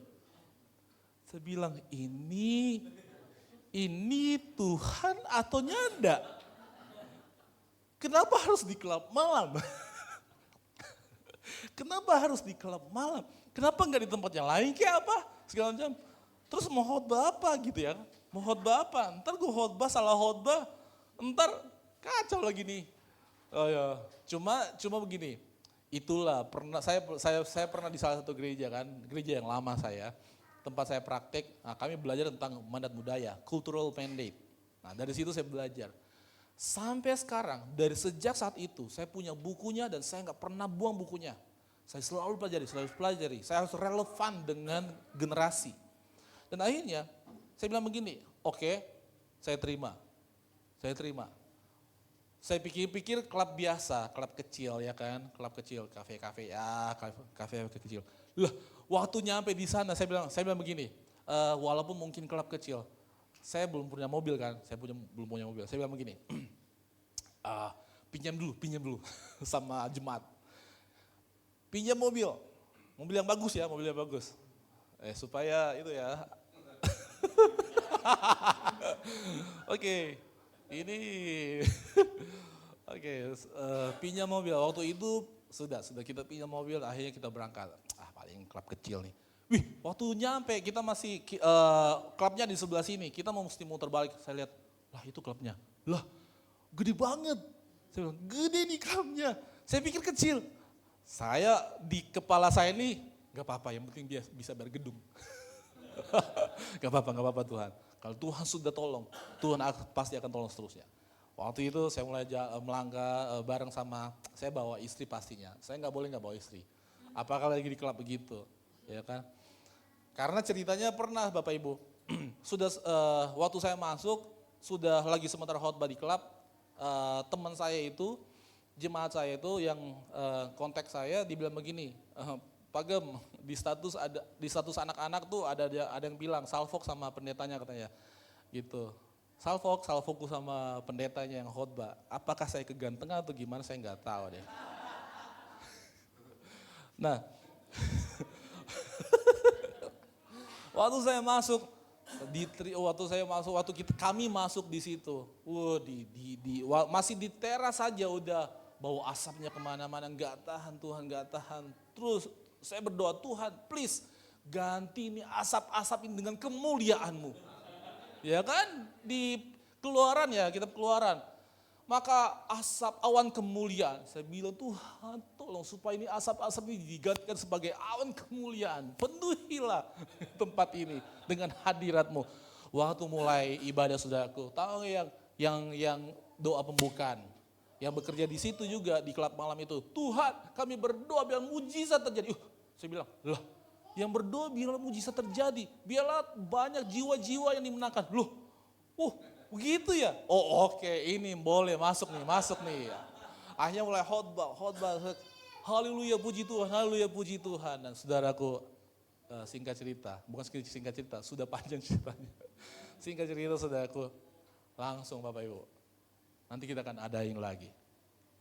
Saya bilang, ini Tuhan atau nyanda? Kenapa harus di klub malam? Kenapa harus di klub malam? Kenapa nggak di tempat yang lain kayak apa? Segala macam. Terus mau khotbah apa gitu ya? Mau khotbah apa? Ntar gue khotbah salah khotbah, ntar kacau lagi nih. Oh ya, cuma begini. Itulah saya pernah di salah satu gereja kan, gereja yang lama saya, tempat saya praktek. Nah, kami belajar tentang mandat budaya, cultural mandate. Nah, dari situ saya belajar. Sampai sekarang, dari sejak saat itu, saya punya bukunya dan saya nggak pernah buang bukunya. Saya selalu pelajari. Saya harus relevan dengan generasi. Dan akhirnya, saya bilang begini, oke, saya terima. Saya pikir klub biasa, klub kecil ya kan, klub kecil, kafe kecil. Lah, waktu nyampe di sana saya bilang begini, walaupun mungkin klub kecil, saya belum punya mobil kan, belum punya mobil. Saya bilang begini, pinjam dulu sama jemaat. Pinjam mobil yang bagus ya, supaya itu ya. Oke, ini pinjam mobil. Waktu itu sudah kita pinjam mobil, akhirnya kita berangkat. Paling klub kecil nih. Wih, waktu nyampe kita masih klubnya di sebelah sini. Kita mesti muter balik. Saya lihat, lah itu klubnya. Lah, gede banget. Saya bilang, gede nih klubnya. Saya pikir kecil. Saya di kepala saya ini gak apa-apa, yang penting dia bisa bayar gedung. Gak apa-apa Tuhan. Kalau Tuhan sudah tolong, Tuhan pasti akan tolong seterusnya. Waktu itu saya mulai melangkah bareng sama, saya bawa istri pastinya. Saya gak boleh gak bawa istri. Apakah lagi di klub begitu, ya kan? Karena ceritanya pernah Bapak Ibu, sudah waktu saya masuk, sudah lagi sementara khotbah di klub, teman saya itu, jemaat saya itu yang kontak saya dibilang begini, Pak Gem, di status anak-anak tuh ada yang bilang salfok sama pendetanya katanya, gitu. Salfokku sama pendetanya yang khotbah. Apakah saya kegantengan atau gimana saya nggak tahu deh. Nah, kami masuk di situ, masih di teras saja udah bau asapnya kemana-mana, nggak tahan Tuhan, nggak tahan. Terus saya berdoa, Tuhan please ganti ini asap-asap ini dengan kemuliaan-Mu. Ya kan, di Keluaran ya, kitab Keluaran. maka asap awan kemuliaan. Saya bilang, Tuhan tolong supaya ini asap-asap ini digantikan sebagai awan kemuliaan. Penuhilah tempat ini dengan hadirat-Mu. Waktu mulai ibadah saudaraku, tahu yang doa pembukaan. Yang bekerja di situ juga di klub malam itu. Tuhan kami berdoa biar mujizat terjadi. Saya bilang, loh yang berdoa biarlah mujizat terjadi. Biarlah banyak jiwa-jiwa yang dimenangkan. Loh, begitu ya? Oh oke, ini boleh masuk nih. Akhirnya mulai khotbah. Haleluya puji Tuhan. Dan saudaraku, singkat cerita, bukan singkat cerita, sudah panjang ceritanya. Singkat cerita saudaraku, langsung Bapak Ibu. Nanti kita akan adain lagi.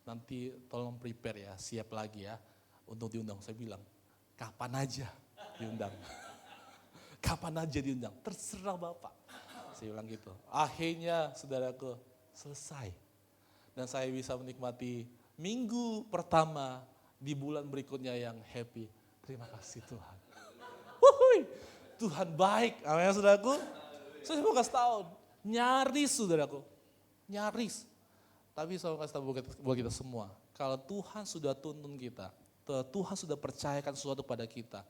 Nanti tolong prepare ya, siap lagi ya untuk diundang. Saya bilang, kapan aja diundang. Kapan aja diundang, terserah Bapak. Saya bilang gitu. Akhirnya saudaraku selesai. Dan saya bisa menikmati minggu pertama di bulan berikutnya yang happy. Terima kasih Tuhan. Tuhan baik. Amin saudaraku. Saya mau kasih tahu. Nyaris saudaraku. Nyaris. Tapi saya mau kasih tahu buat kita semua. Kalau Tuhan sudah tuntun kita. Tuhan sudah percayakan sesuatu pada kita.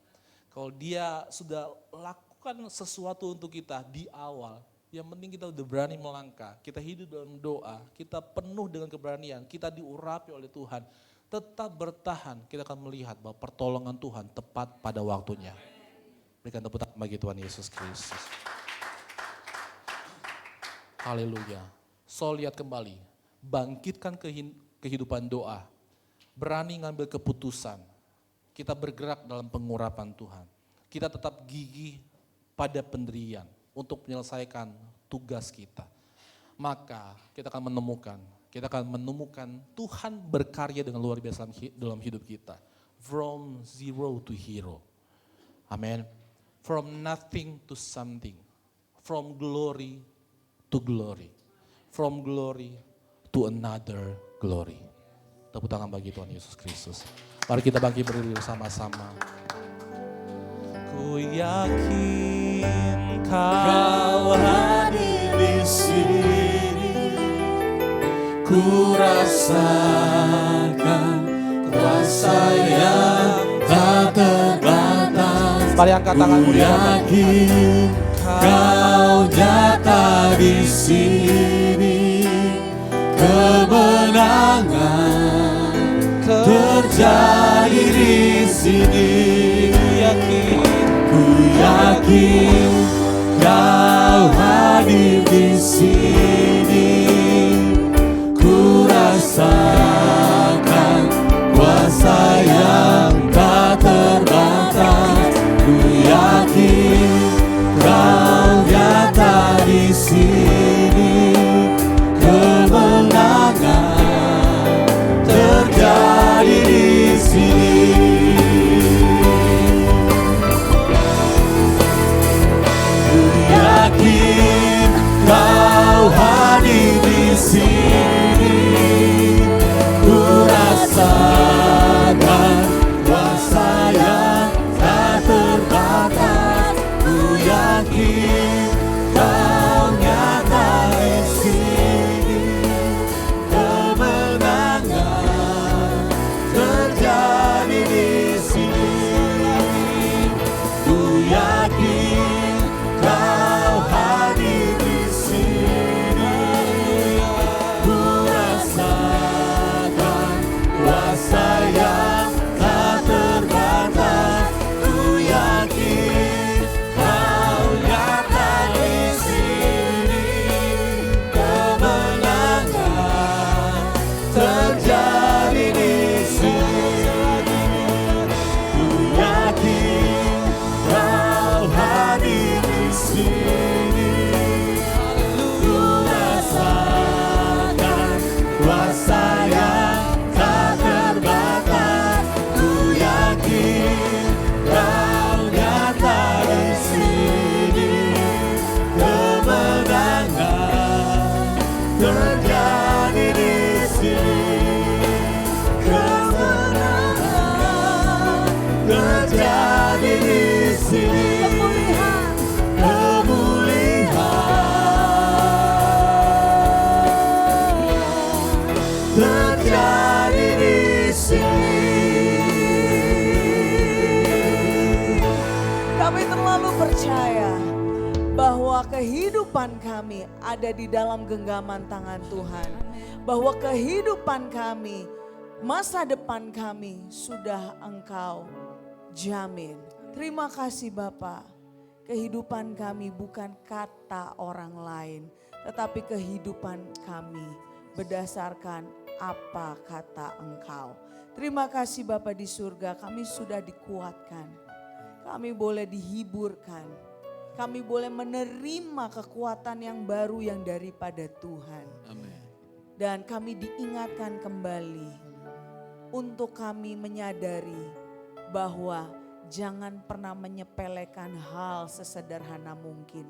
Kalau dia sudah lakukan sesuatu untuk kita di awal. Yang penting kita udah berani melangkah, kita hidup dalam doa, kita penuh dengan keberanian, kita diurapi oleh Tuhan. Tetap bertahan, kita akan melihat bahwa pertolongan Tuhan tepat pada waktunya. Berikan tepuk tangan bagi Tuhan Yesus Kristus. Haleluya. So lihat kembali, bangkitkan kehidupan doa, berani ngambil keputusan. Kita bergerak dalam pengurapan Tuhan. Kita tetap gigih pada pendirian untuk menyelesaikan tugas kita. Maka kita akan menemukan Tuhan berkarya dengan luar biasa dalam hidup kita. From zero to hero. Amin. From nothing to something. From glory to glory. From glory to another glory. Tepuk tangan bagi Tuhan Yesus Kristus. Mari kita bangkit berdiri bersama-sama. Ku yakin Kau hadir di sini, ku rasakan kuasa yang tak terbatas. Mari angkat tanganmu. Ku yakin Kau nyata di sini, kemenangan terjadi di sini. Ku yakin Kau hadir di sini, ku rasakan kuasa yang tak terbatas. Ku yakin Kau nyata di sini, kemenangan terjadi di sini. Yakin Kau hadir di sini, ku rasakan kuasa yang tak terbatas. Ku yakin Kau nyata di sini, kemenangan terjadi di sini. Ku yakin Kau hadir di sini, ku rasakan kuasa yang tak terbatas. Ku yakin Kau nyata di sini, kemenangan terjadi di sini. Ku yakin Kau hadir di sini, ku rasakan kuasa yang tak terbatas. Ku yakin Kau nyata di sini, kemenangan terjadi di sini, kemenangan terjadi di sini. percaya bahwa kehidupan kami ada di dalam genggaman tangan Tuhan. Bahwa kehidupan kami, masa depan kami sudah Engkau jamin. Terima kasih Bapa. Kehidupan kami bukan kata orang lain, tetapi kehidupan kami berdasarkan apa kata Engkau. Terima kasih Bapa di surga, kami sudah dikuatkan. Kami boleh dihiburkan. Kami boleh menerima kekuatan yang baru yang daripada Tuhan. Amin. Dan kami diingatkan kembali untuk kami menyadari bahwa jangan pernah menyepelekan hal sesederhana mungkin.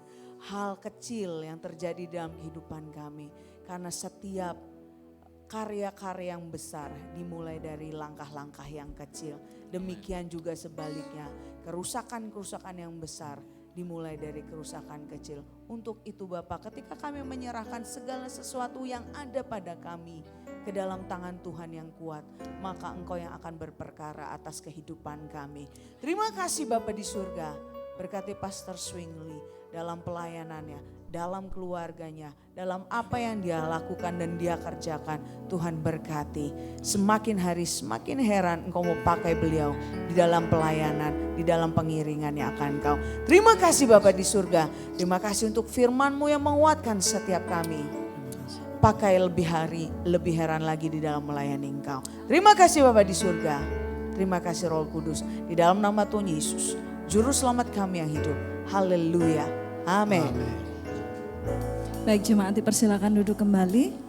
Hal kecil yang terjadi dalam kehidupan kami. Karena setiap karya-karya yang besar dimulai dari langkah-langkah yang kecil. Demikian juga sebaliknya, kerusakan-kerusakan yang besar dimulai dari kerusakan kecil. Untuk itu Bapak, ketika kami menyerahkan segala sesuatu yang ada pada kami ke dalam tangan Tuhan yang kuat, maka Engkau yang akan berperkara atas kehidupan kami. Terima kasih Bapak di surga, berkati Pastor Swingly dalam pelayanannya, dalam keluarganya, dalam apa yang dia lakukan dan dia kerjakan. Tuhan berkati, semakin hari semakin heran Engkau mau pakai beliau di dalam pelayanan, di dalam pengiringan yang akan Engkau. Terima kasih Bapa di surga, terima kasih untuk firman-Mu yang menguatkan setiap kami. Pakai lebih hari, lebih heran lagi di dalam melayani Engkau. Terima kasih Bapa di surga, terima kasih Roh Kudus, di dalam nama Tuhan Yesus, Juru Selamat kami yang hidup. Haleluya, amin. Baik jemaat dipersilakan duduk kembali.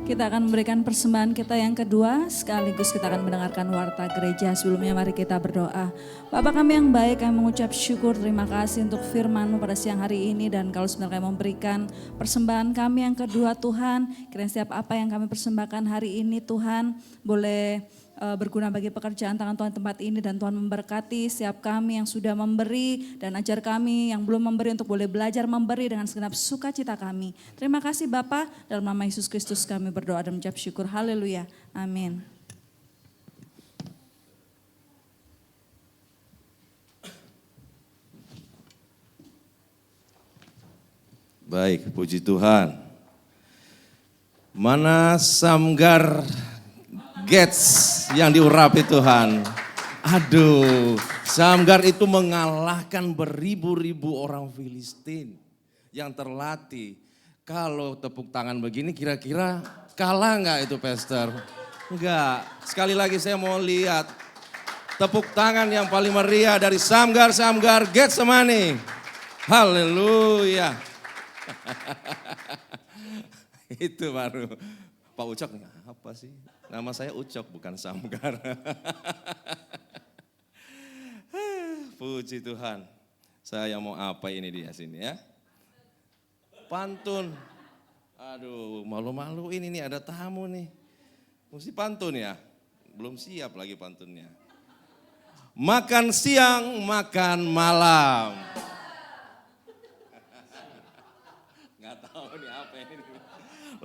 Kita akan memberikan persembahan kita yang kedua, sekaligus kita akan mendengarkan warta gereja. Sebelumnya mari kita berdoa. Bapa kami yang baik, kami mengucap syukur, terima kasih untuk firman-Mu pada siang hari ini. Dan kalau sebenarnya kami memberikan persembahan kami yang kedua Tuhan, kiranya setiap apa yang kami persembahkan hari ini Tuhan boleh berguna bagi pekerjaan tangan Tuhan tempat ini, dan Tuhan memberkati setiap kami yang sudah memberi dan ajar kami yang belum memberi untuk boleh belajar memberi dengan segenap sukacita kami. Terima kasih Bapa, dalam nama Yesus Kristus kami berdoa dan mengucap syukur. Haleluya. Amin. Baik, puji Tuhan. Mana Samgar Gates yang diurapi Tuhan. Aduh, Samgar itu mengalahkan beribu-ribu orang Filistin yang terlatih. Kalau tepuk tangan begini kira-kira kalah nggak itu Pastor? Enggak. Sekali lagi saya mau lihat tepuk tangan yang paling meriah dari Samgar Getsemani. Haleluya. Itu baru Pak Ucok, apa sih? Nama saya Ucok bukan Samgar. Puji Tuhan. Saya mau apa ini dia sini ya? Pantun. Aduh, malu-malu ini nih ada tamu nih. Mesti pantun ya? Belum siap lagi pantunnya. Makan siang, makan malam. Nggak tahu nih apa ini.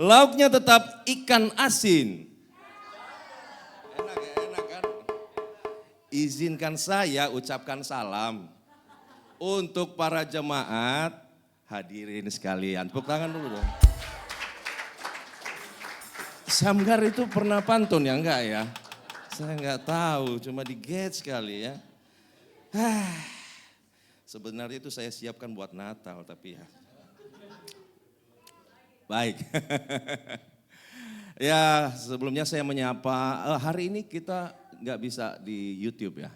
Lauknya tetap ikan asin. Enak kan? Izinkan saya ucapkan salam untuk para jemaat hadirin sekalian. Tepuk tangan dulu dong. Samgar itu pernah pantun ya enggak ya? Saya enggak tahu, cuma di Gates sekali ya. Sebenarnya itu saya siapkan buat Natal tapi ya. Baik. Ya sebelumnya saya menyapa, hari ini kita nggak bisa di YouTube ya.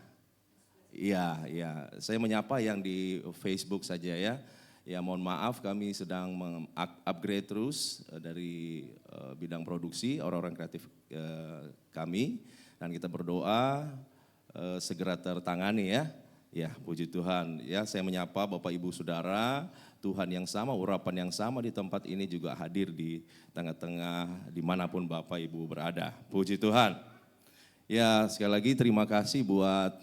Iya, saya menyapa yang di Facebook saja ya. Ya mohon maaf kami sedang meng-upgrade terus dari bidang produksi orang-orang kreatif kami. Dan kita berdoa segera tertangani ya. Ya puji Tuhan ya, saya menyapa Bapak Ibu Saudara. Tuhan yang sama, urapan yang sama di tempat ini juga hadir di tengah-tengah dimanapun Bapak Ibu berada. Puji Tuhan. Ya sekali lagi terima kasih buat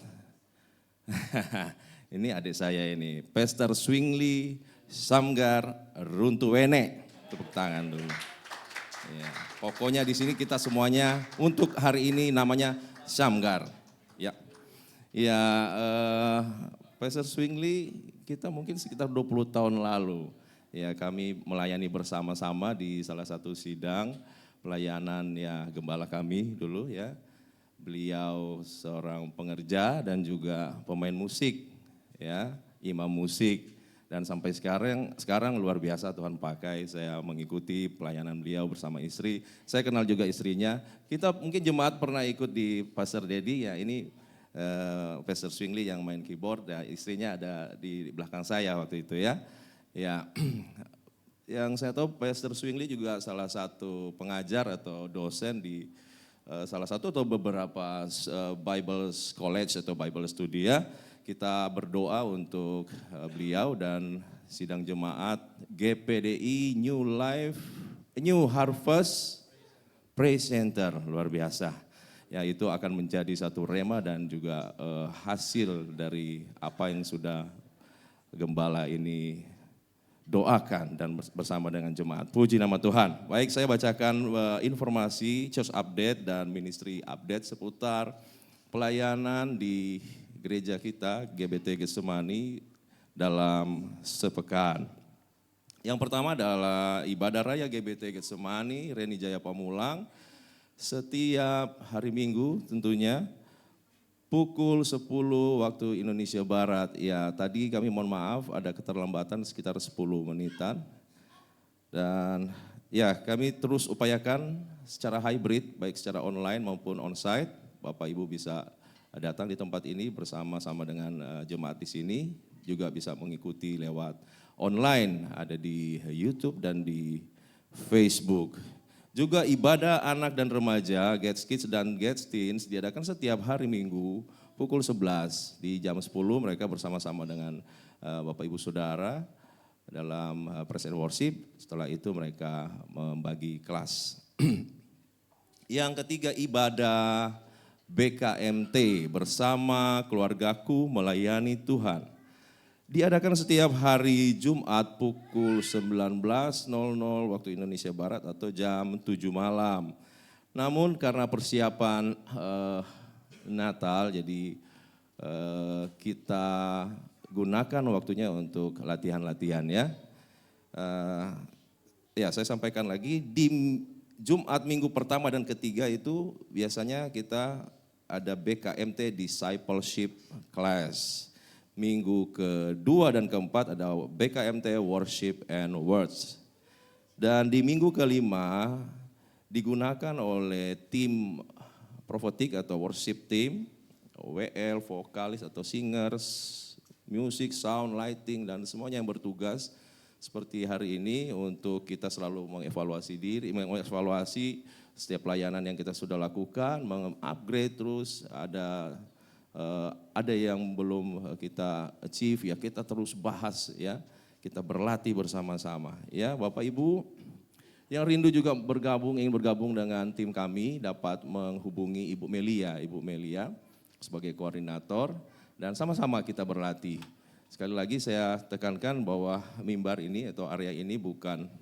ini adik saya ini, Pastor Swingly Samgar Runtuwene. Tepuk tangan dulu. Ya, pokoknya di sini kita semuanya untuk hari ini namanya Samgar. Ya. Ya, Pastor Swingly kita mungkin sekitar 20 tahun lalu. Ya, kami melayani bersama-sama di salah satu sidang pelayanan ya gembala kami dulu ya. Beliau seorang pengerja dan juga pemain musik ya, imam musik. Dan sampai sekarang luar biasa Tuhan pakai, saya mengikuti pelayanan beliau bersama istri. Saya kenal juga istrinya. Kita mungkin jemaat pernah ikut di Pastor Dedi ya, ini Pastor Swingly yang main keyboard, ya, istrinya ada di belakang saya waktu itu ya. Ya, yang saya tahu Pastor Swingly juga salah satu pengajar atau dosen di salah satu atau beberapa Bible College atau Bible Study ya. Kita berdoa untuk beliau dan sidang jemaat GPDI New Harvest Praise Center, luar biasa. Ya, itu akan menjadi satu rema dan juga hasil dari apa yang sudah gembala ini doakan dan bersama dengan jemaat. Puji nama Tuhan. Baik, saya bacakan informasi church update dan ministry update seputar pelayanan di gereja kita GBT Getsemani dalam sepekan. Yang pertama adalah ibadah raya GBT Getsemani Reni Jaya Pamulang setiap hari Minggu tentunya pukul 10 waktu Indonesia Barat. Ya, tadi kami mohon maaf ada keterlambatan sekitar 10 menitan. Dan ya, kami terus upayakan secara hybrid, baik secara online maupun onsite. Bapak Ibu bisa datang di tempat ini bersama-sama dengan jemaat di sini. Juga bisa mengikuti lewat online, ada di YouTube dan di Facebook. Juga ibadah anak dan remaja, Gets Kids dan Gets Teens diadakan setiap hari Minggu pukul 11. Di jam 10 mereka bersama-sama dengan Bapak Ibu Saudara dalam praise and worship. Setelah itu mereka membagi kelas. Yang ketiga ibadah BKMT bersama keluargaku melayani Tuhan. Diadakan setiap hari Jumat pukul 19.00 waktu Indonesia Barat atau jam 7 malam. Namun karena persiapan Natal jadi kita gunakan waktunya untuk latihan-latihan ya. Ya, saya sampaikan lagi di Jumat minggu pertama dan ketiga itu biasanya kita ada BKMT Discipleship Class. Minggu kedua dan keempat ada BKMT Worship and Words. Dan di minggu kelima digunakan oleh tim prophetic atau worship team, WL, vokalis atau singers, music, sound, lighting dan semuanya yang bertugas seperti hari ini untuk kita selalu mengevaluasi diri, mengevaluasi setiap pelayanan yang kita sudah lakukan, mengupgrade terus, ada yang belum kita achieve ya kita terus bahas ya, kita berlatih bersama-sama ya. Bapak Ibu yang rindu juga ingin bergabung dengan tim kami dapat menghubungi Ibu Melia sebagai koordinator dan sama-sama kita berlatih. Sekali lagi saya tekankan bahwa mimbar ini atau area ini bukanlah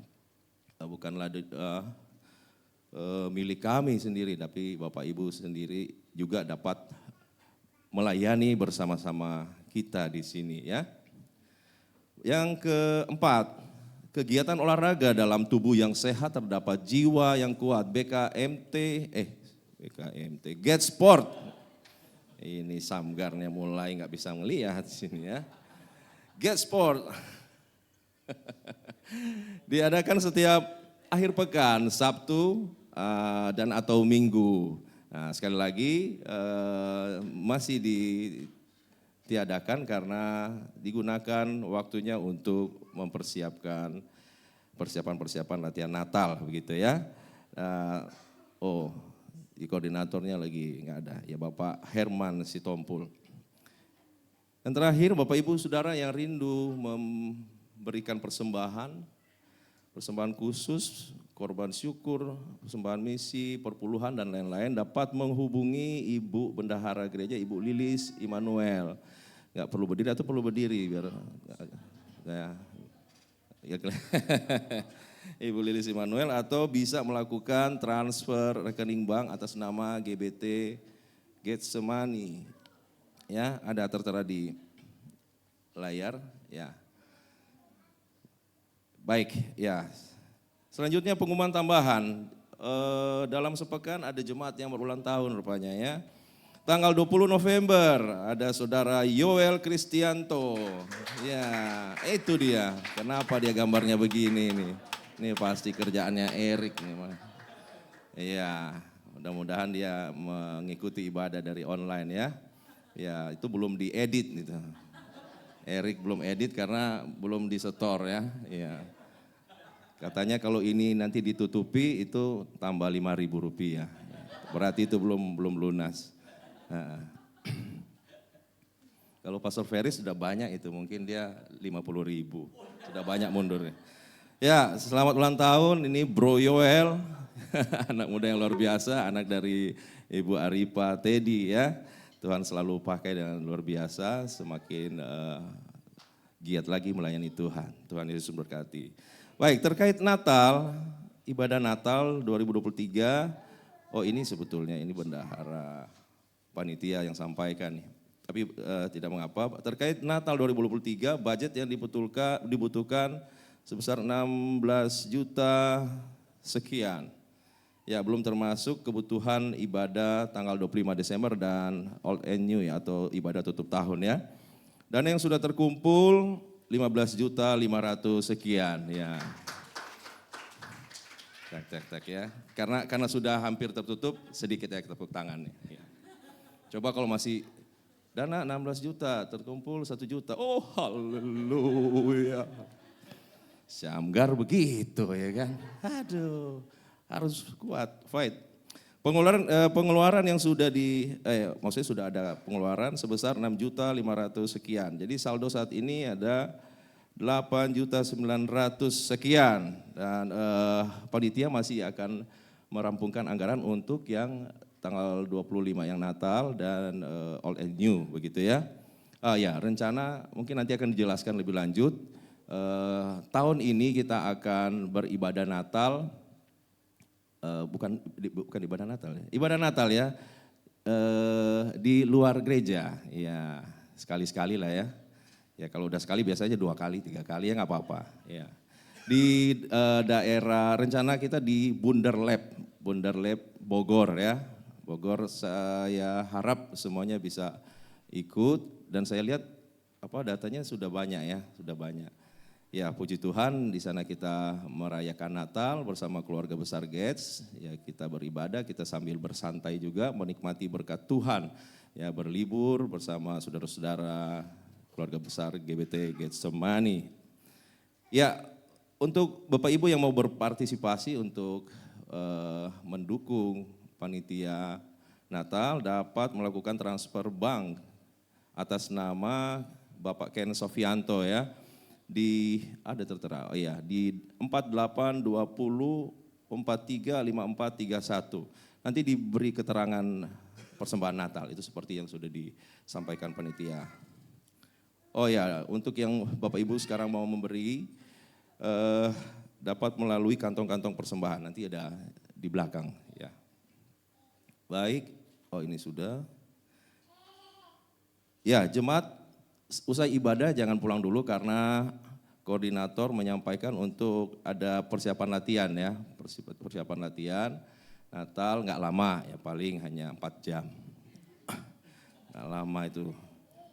milik kami sendiri, tapi Bapak Ibu sendiri juga dapat melayani bersama-sama kita di sini ya. Yang keempat, kegiatan olahraga dalam tubuh yang sehat terdapat jiwa yang kuat. BKMT Get Sport. Ini samgarnya mulai nggak bisa melihat di sini ya. Get Sport diadakan setiap akhir pekan, Sabtu dan atau Minggu. Nah, sekali lagi masih ditiadakan karena digunakan waktunya untuk mempersiapkan persiapan latihan Natal begitu ya. Di koordinatornya lagi nggak ada ya, Bapak Herman Sitompul. Dan terakhir Bapak Ibu Saudara yang rindu memberikan persembahan khusus, korban syukur, persembahan misi, perpuluhan dan lain-lain dapat menghubungi Ibu Bendahara Gereja, Ibu Lilis Immanuel. Nggak perlu berdiri atau perlu berdiri biar Ibu Lilis Immanuel, atau bisa melakukan transfer rekening bank atas nama GBT Getsemani. ya, ada tertera di layar, ya. Baik, ya. Selanjutnya pengumuman tambahan. Dalam sepekan ada jemaat yang berulang tahun rupanya ya. Tanggal 20 November ada saudara Yoel Kristianto. Ya, itu dia. Kenapa dia gambarnya begini nih? Ini pasti kerjaannya Erik nih. Iya, mudah-mudahan dia mengikuti ibadah dari online ya. Ya, itu belum diedit gitu. Erik belum edit karena belum disetor ya. Iya. Katanya kalau ini nanti ditutupi itu tambah Rp5.000. Berarti itu belum lunas. Nah. Kalau Pastor Ferry sudah banyak itu, mungkin dia 50.000. Sudah banyak mundurnya. Ya, selamat ulang tahun ini Bro Yoel, anak muda yang luar biasa, anak dari Ibu Aripa Teddy ya. Tuhan selalu pakai dengan luar biasa, semakin giat lagi melayani Tuhan. Tuhan Yesus berkati. Baik, terkait Natal, ibadah Natal 2023, oh ini sebetulnya ini bendahara panitia yang sampaikan nih. Tapi tidak mengapa, terkait Natal 2023 budget yang dibutuhkan sebesar 16 juta sekian. Ya, belum termasuk kebutuhan ibadah tanggal 25 Desember dan Old and New ya, atau ibadah tutup tahun ya. Dan yang sudah terkumpul 15 juta 500 sekian ya. Tak ya. Karena sudah hampir tertutup, sedikit ya tepuk tangan ya. Coba kalau masih dana 16 juta, terkumpul 1 juta. Oh haleluya. Syamgar begitu ya kan. Aduh, harus kuat, fight. Pengeluaran yang sudah maksudnya sudah ada pengeluaran sebesar 6 juta 500 sekian. Jadi saldo saat ini ada 8 juta 900 sekian. Dan panitia masih akan merampungkan anggaran untuk yang tanggal 25 yang Natal dan Old and New begitu ya. Ya, rencana mungkin nanti akan dijelaskan lebih lanjut. Tahun ini kita akan beribadah Natal, bukan ibadah Natal ya. Ibadah Natal ya di luar gereja. Ya, sekali-sekali lah ya. Ya kalau udah sekali biasanya 2 kali, 3 kali ya nggak apa-apa. Ya. Di daerah rencana kita di Bunderlab Bogor ya. Bogor, saya harap semuanya bisa ikut dan saya lihat datanya sudah banyak ya, sudah banyak. Ya puji Tuhan di sana kita merayakan Natal bersama keluarga besar Gates. Ya kita beribadah, kita sambil bersantai juga menikmati berkat Tuhan. Ya berlibur bersama saudara-saudara keluarga besar GBT Getsemani. Ya untuk Bapak Ibu yang mau berpartisipasi untuk mendukung panitia Natal dapat melakukan transfer bank atas nama Bapak Ken Sofianto ya. Ada tertera, di 4820435431. Nanti diberi keterangan persembahan Natal, itu seperti yang sudah disampaikan panitia. Oh ya, untuk yang Bapak Ibu sekarang mau memberi, dapat melalui kantong-kantong persembahan, nanti ada di belakang ya. Baik, oh ini sudah. Ya, jemaat usai ibadah jangan pulang dulu karena koordinator menyampaikan untuk ada persiapan latihan ya. Persiapan latihan Natal nggak lama ya, paling hanya 4 jam. Nggak lama itu.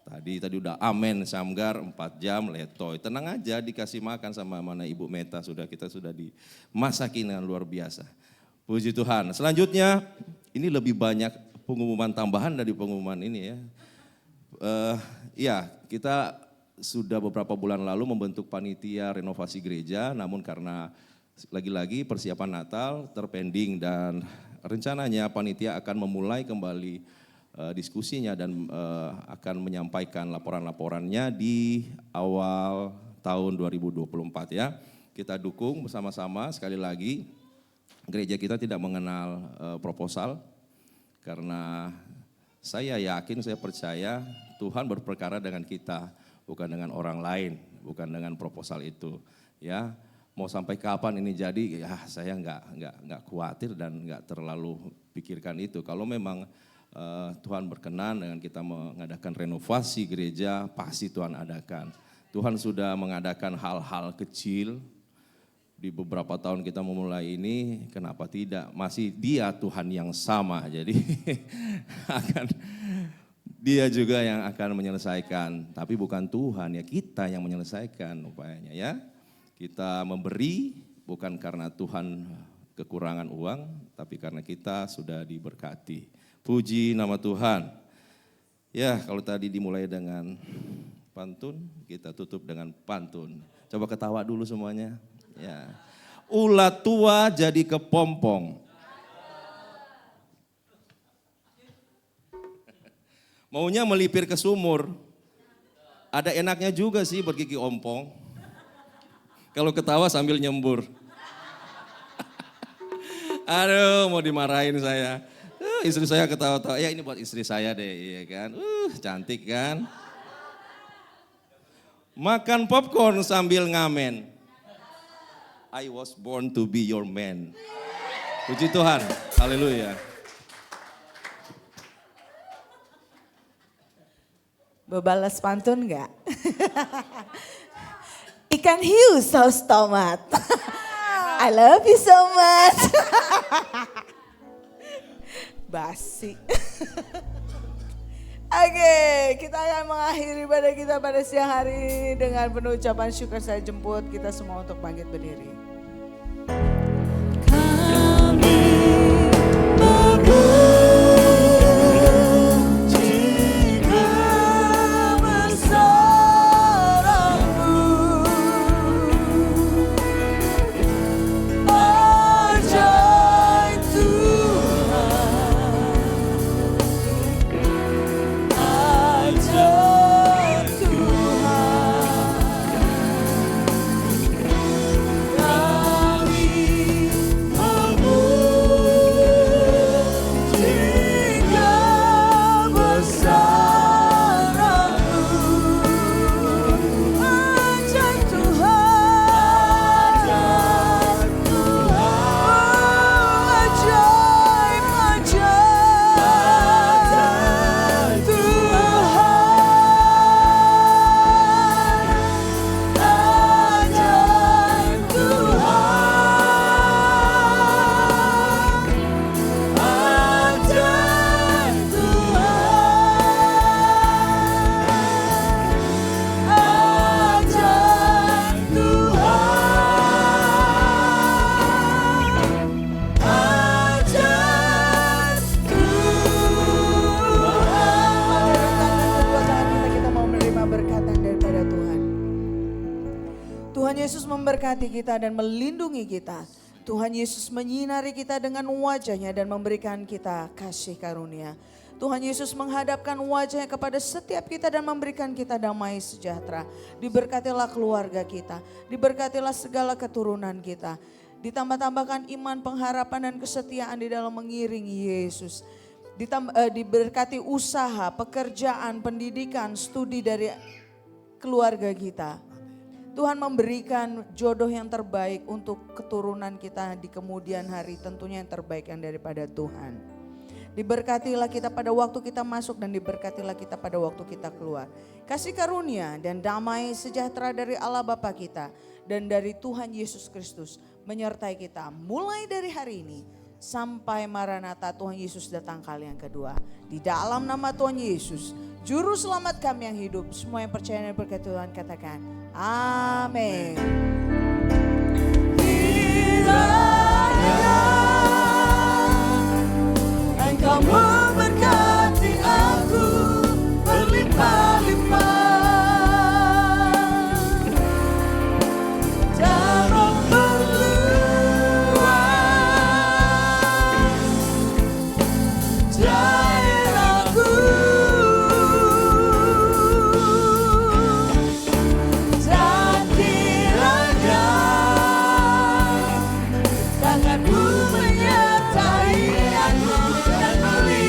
Tadi udah amen Samgar 4 jam letoy. Tenang aja dikasih makan sama mana Ibu Meta, kita sudah dimasakin dengan luar biasa. Puji Tuhan. Selanjutnya ini lebih banyak pengumuman tambahan dari pengumuman ini ya. Kita sudah beberapa bulan lalu membentuk panitia renovasi gereja, namun karena lagi-lagi persiapan Natal terpending dan rencananya panitia akan memulai kembali diskusinya dan akan menyampaikan laporan-laporannya di awal tahun 2024 ya. Kita dukung bersama-sama sekali lagi. Gereja kita tidak mengenal proposal karena saya yakin, saya percaya Tuhan berperkara dengan kita, bukan dengan orang lain, bukan dengan proposal itu. Ya, mau sampai kapan ini jadi, ya saya nggak khawatir dan nggak terlalu pikirkan itu. Kalau memang Tuhan berkenan dengan kita mengadakan renovasi gereja, pasti Tuhan adakan. Tuhan sudah mengadakan hal-hal kecil di beberapa tahun kita memulai ini, kenapa tidak? Masih Dia Tuhan yang sama, jadi Dia juga yang akan menyelesaikan. Tapi bukan Tuhan, ya kita yang menyelesaikan upayanya ya. Kita memberi bukan karena Tuhan kekurangan uang, tapi karena kita sudah diberkati. Puji nama Tuhan. Ya, kalau tadi dimulai dengan pantun, kita tutup dengan pantun. Coba ketawa dulu semuanya. Ya. Ulat tua jadi kepompong. Maunya melipir ke sumur. Ada enaknya juga sih bergigi ompong. Kalau ketawa sambil nyembur. Aduh, mau dimarahin saya. Istri saya ketawa-tawa. Ya ini buat istri saya deh, iya kan. Cantik kan. Makan popcorn sambil ngamen. I was born to be your man. Puji Tuhan, haleluya. Bebalas pantun enggak? Ikan hiu saus tomat. I love you so much. Basi. Oke, kita akan mengakhiri ibadah kita pada siang hari ini dengan penuh ucapan syukur. Saya jemput kita semua untuk bangkit berdiri. Memberkati kita dan melindungi kita. Tuhan Yesus menyinari kita dengan wajah-Nya dan memberikan kita kasih karunia. Tuhan Yesus menghadapkan wajah-Nya kepada setiap kita dan memberikan kita damai sejahtera. Diberkatilah keluarga kita, diberkatilah segala keturunan kita. Ditambah-tambahkan iman, pengharapan dan kesetiaan di dalam mengiringi Yesus. Diberkati usaha, pekerjaan, pendidikan, studi dari keluarga kita. Tuhan memberikan jodoh yang terbaik untuk keturunan kita di kemudian hari, tentunya yang terbaik yang daripada Tuhan. Diberkatilah kita pada waktu kita masuk dan diberkatilah kita pada waktu kita keluar. Kasih karunia dan damai sejahtera dari Allah Bapa kita dan dari Tuhan Yesus Kristus menyertai kita mulai dari hari ini sampai Maranatha Tuhan Yesus datang kali yang kedua. Di dalam nama Tuhan Yesus, Juru Selamat kami yang hidup, semua yang percaya dan berkat Tuhan katakan amin. Engkau memberkati aku berlimpah-limpah dan memperluas daerahku dan kiranya tanganmu menyertai aku dan melindungi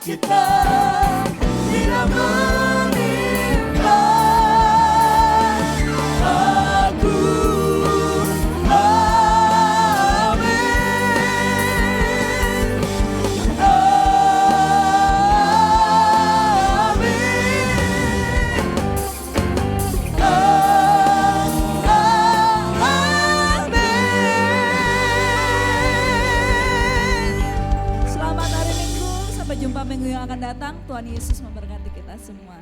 kita tidak menimpa aku. Selamat hari Minggu, sampai jumpa minggu yang akan datang. Tuhan Yesus memberkati kita semua.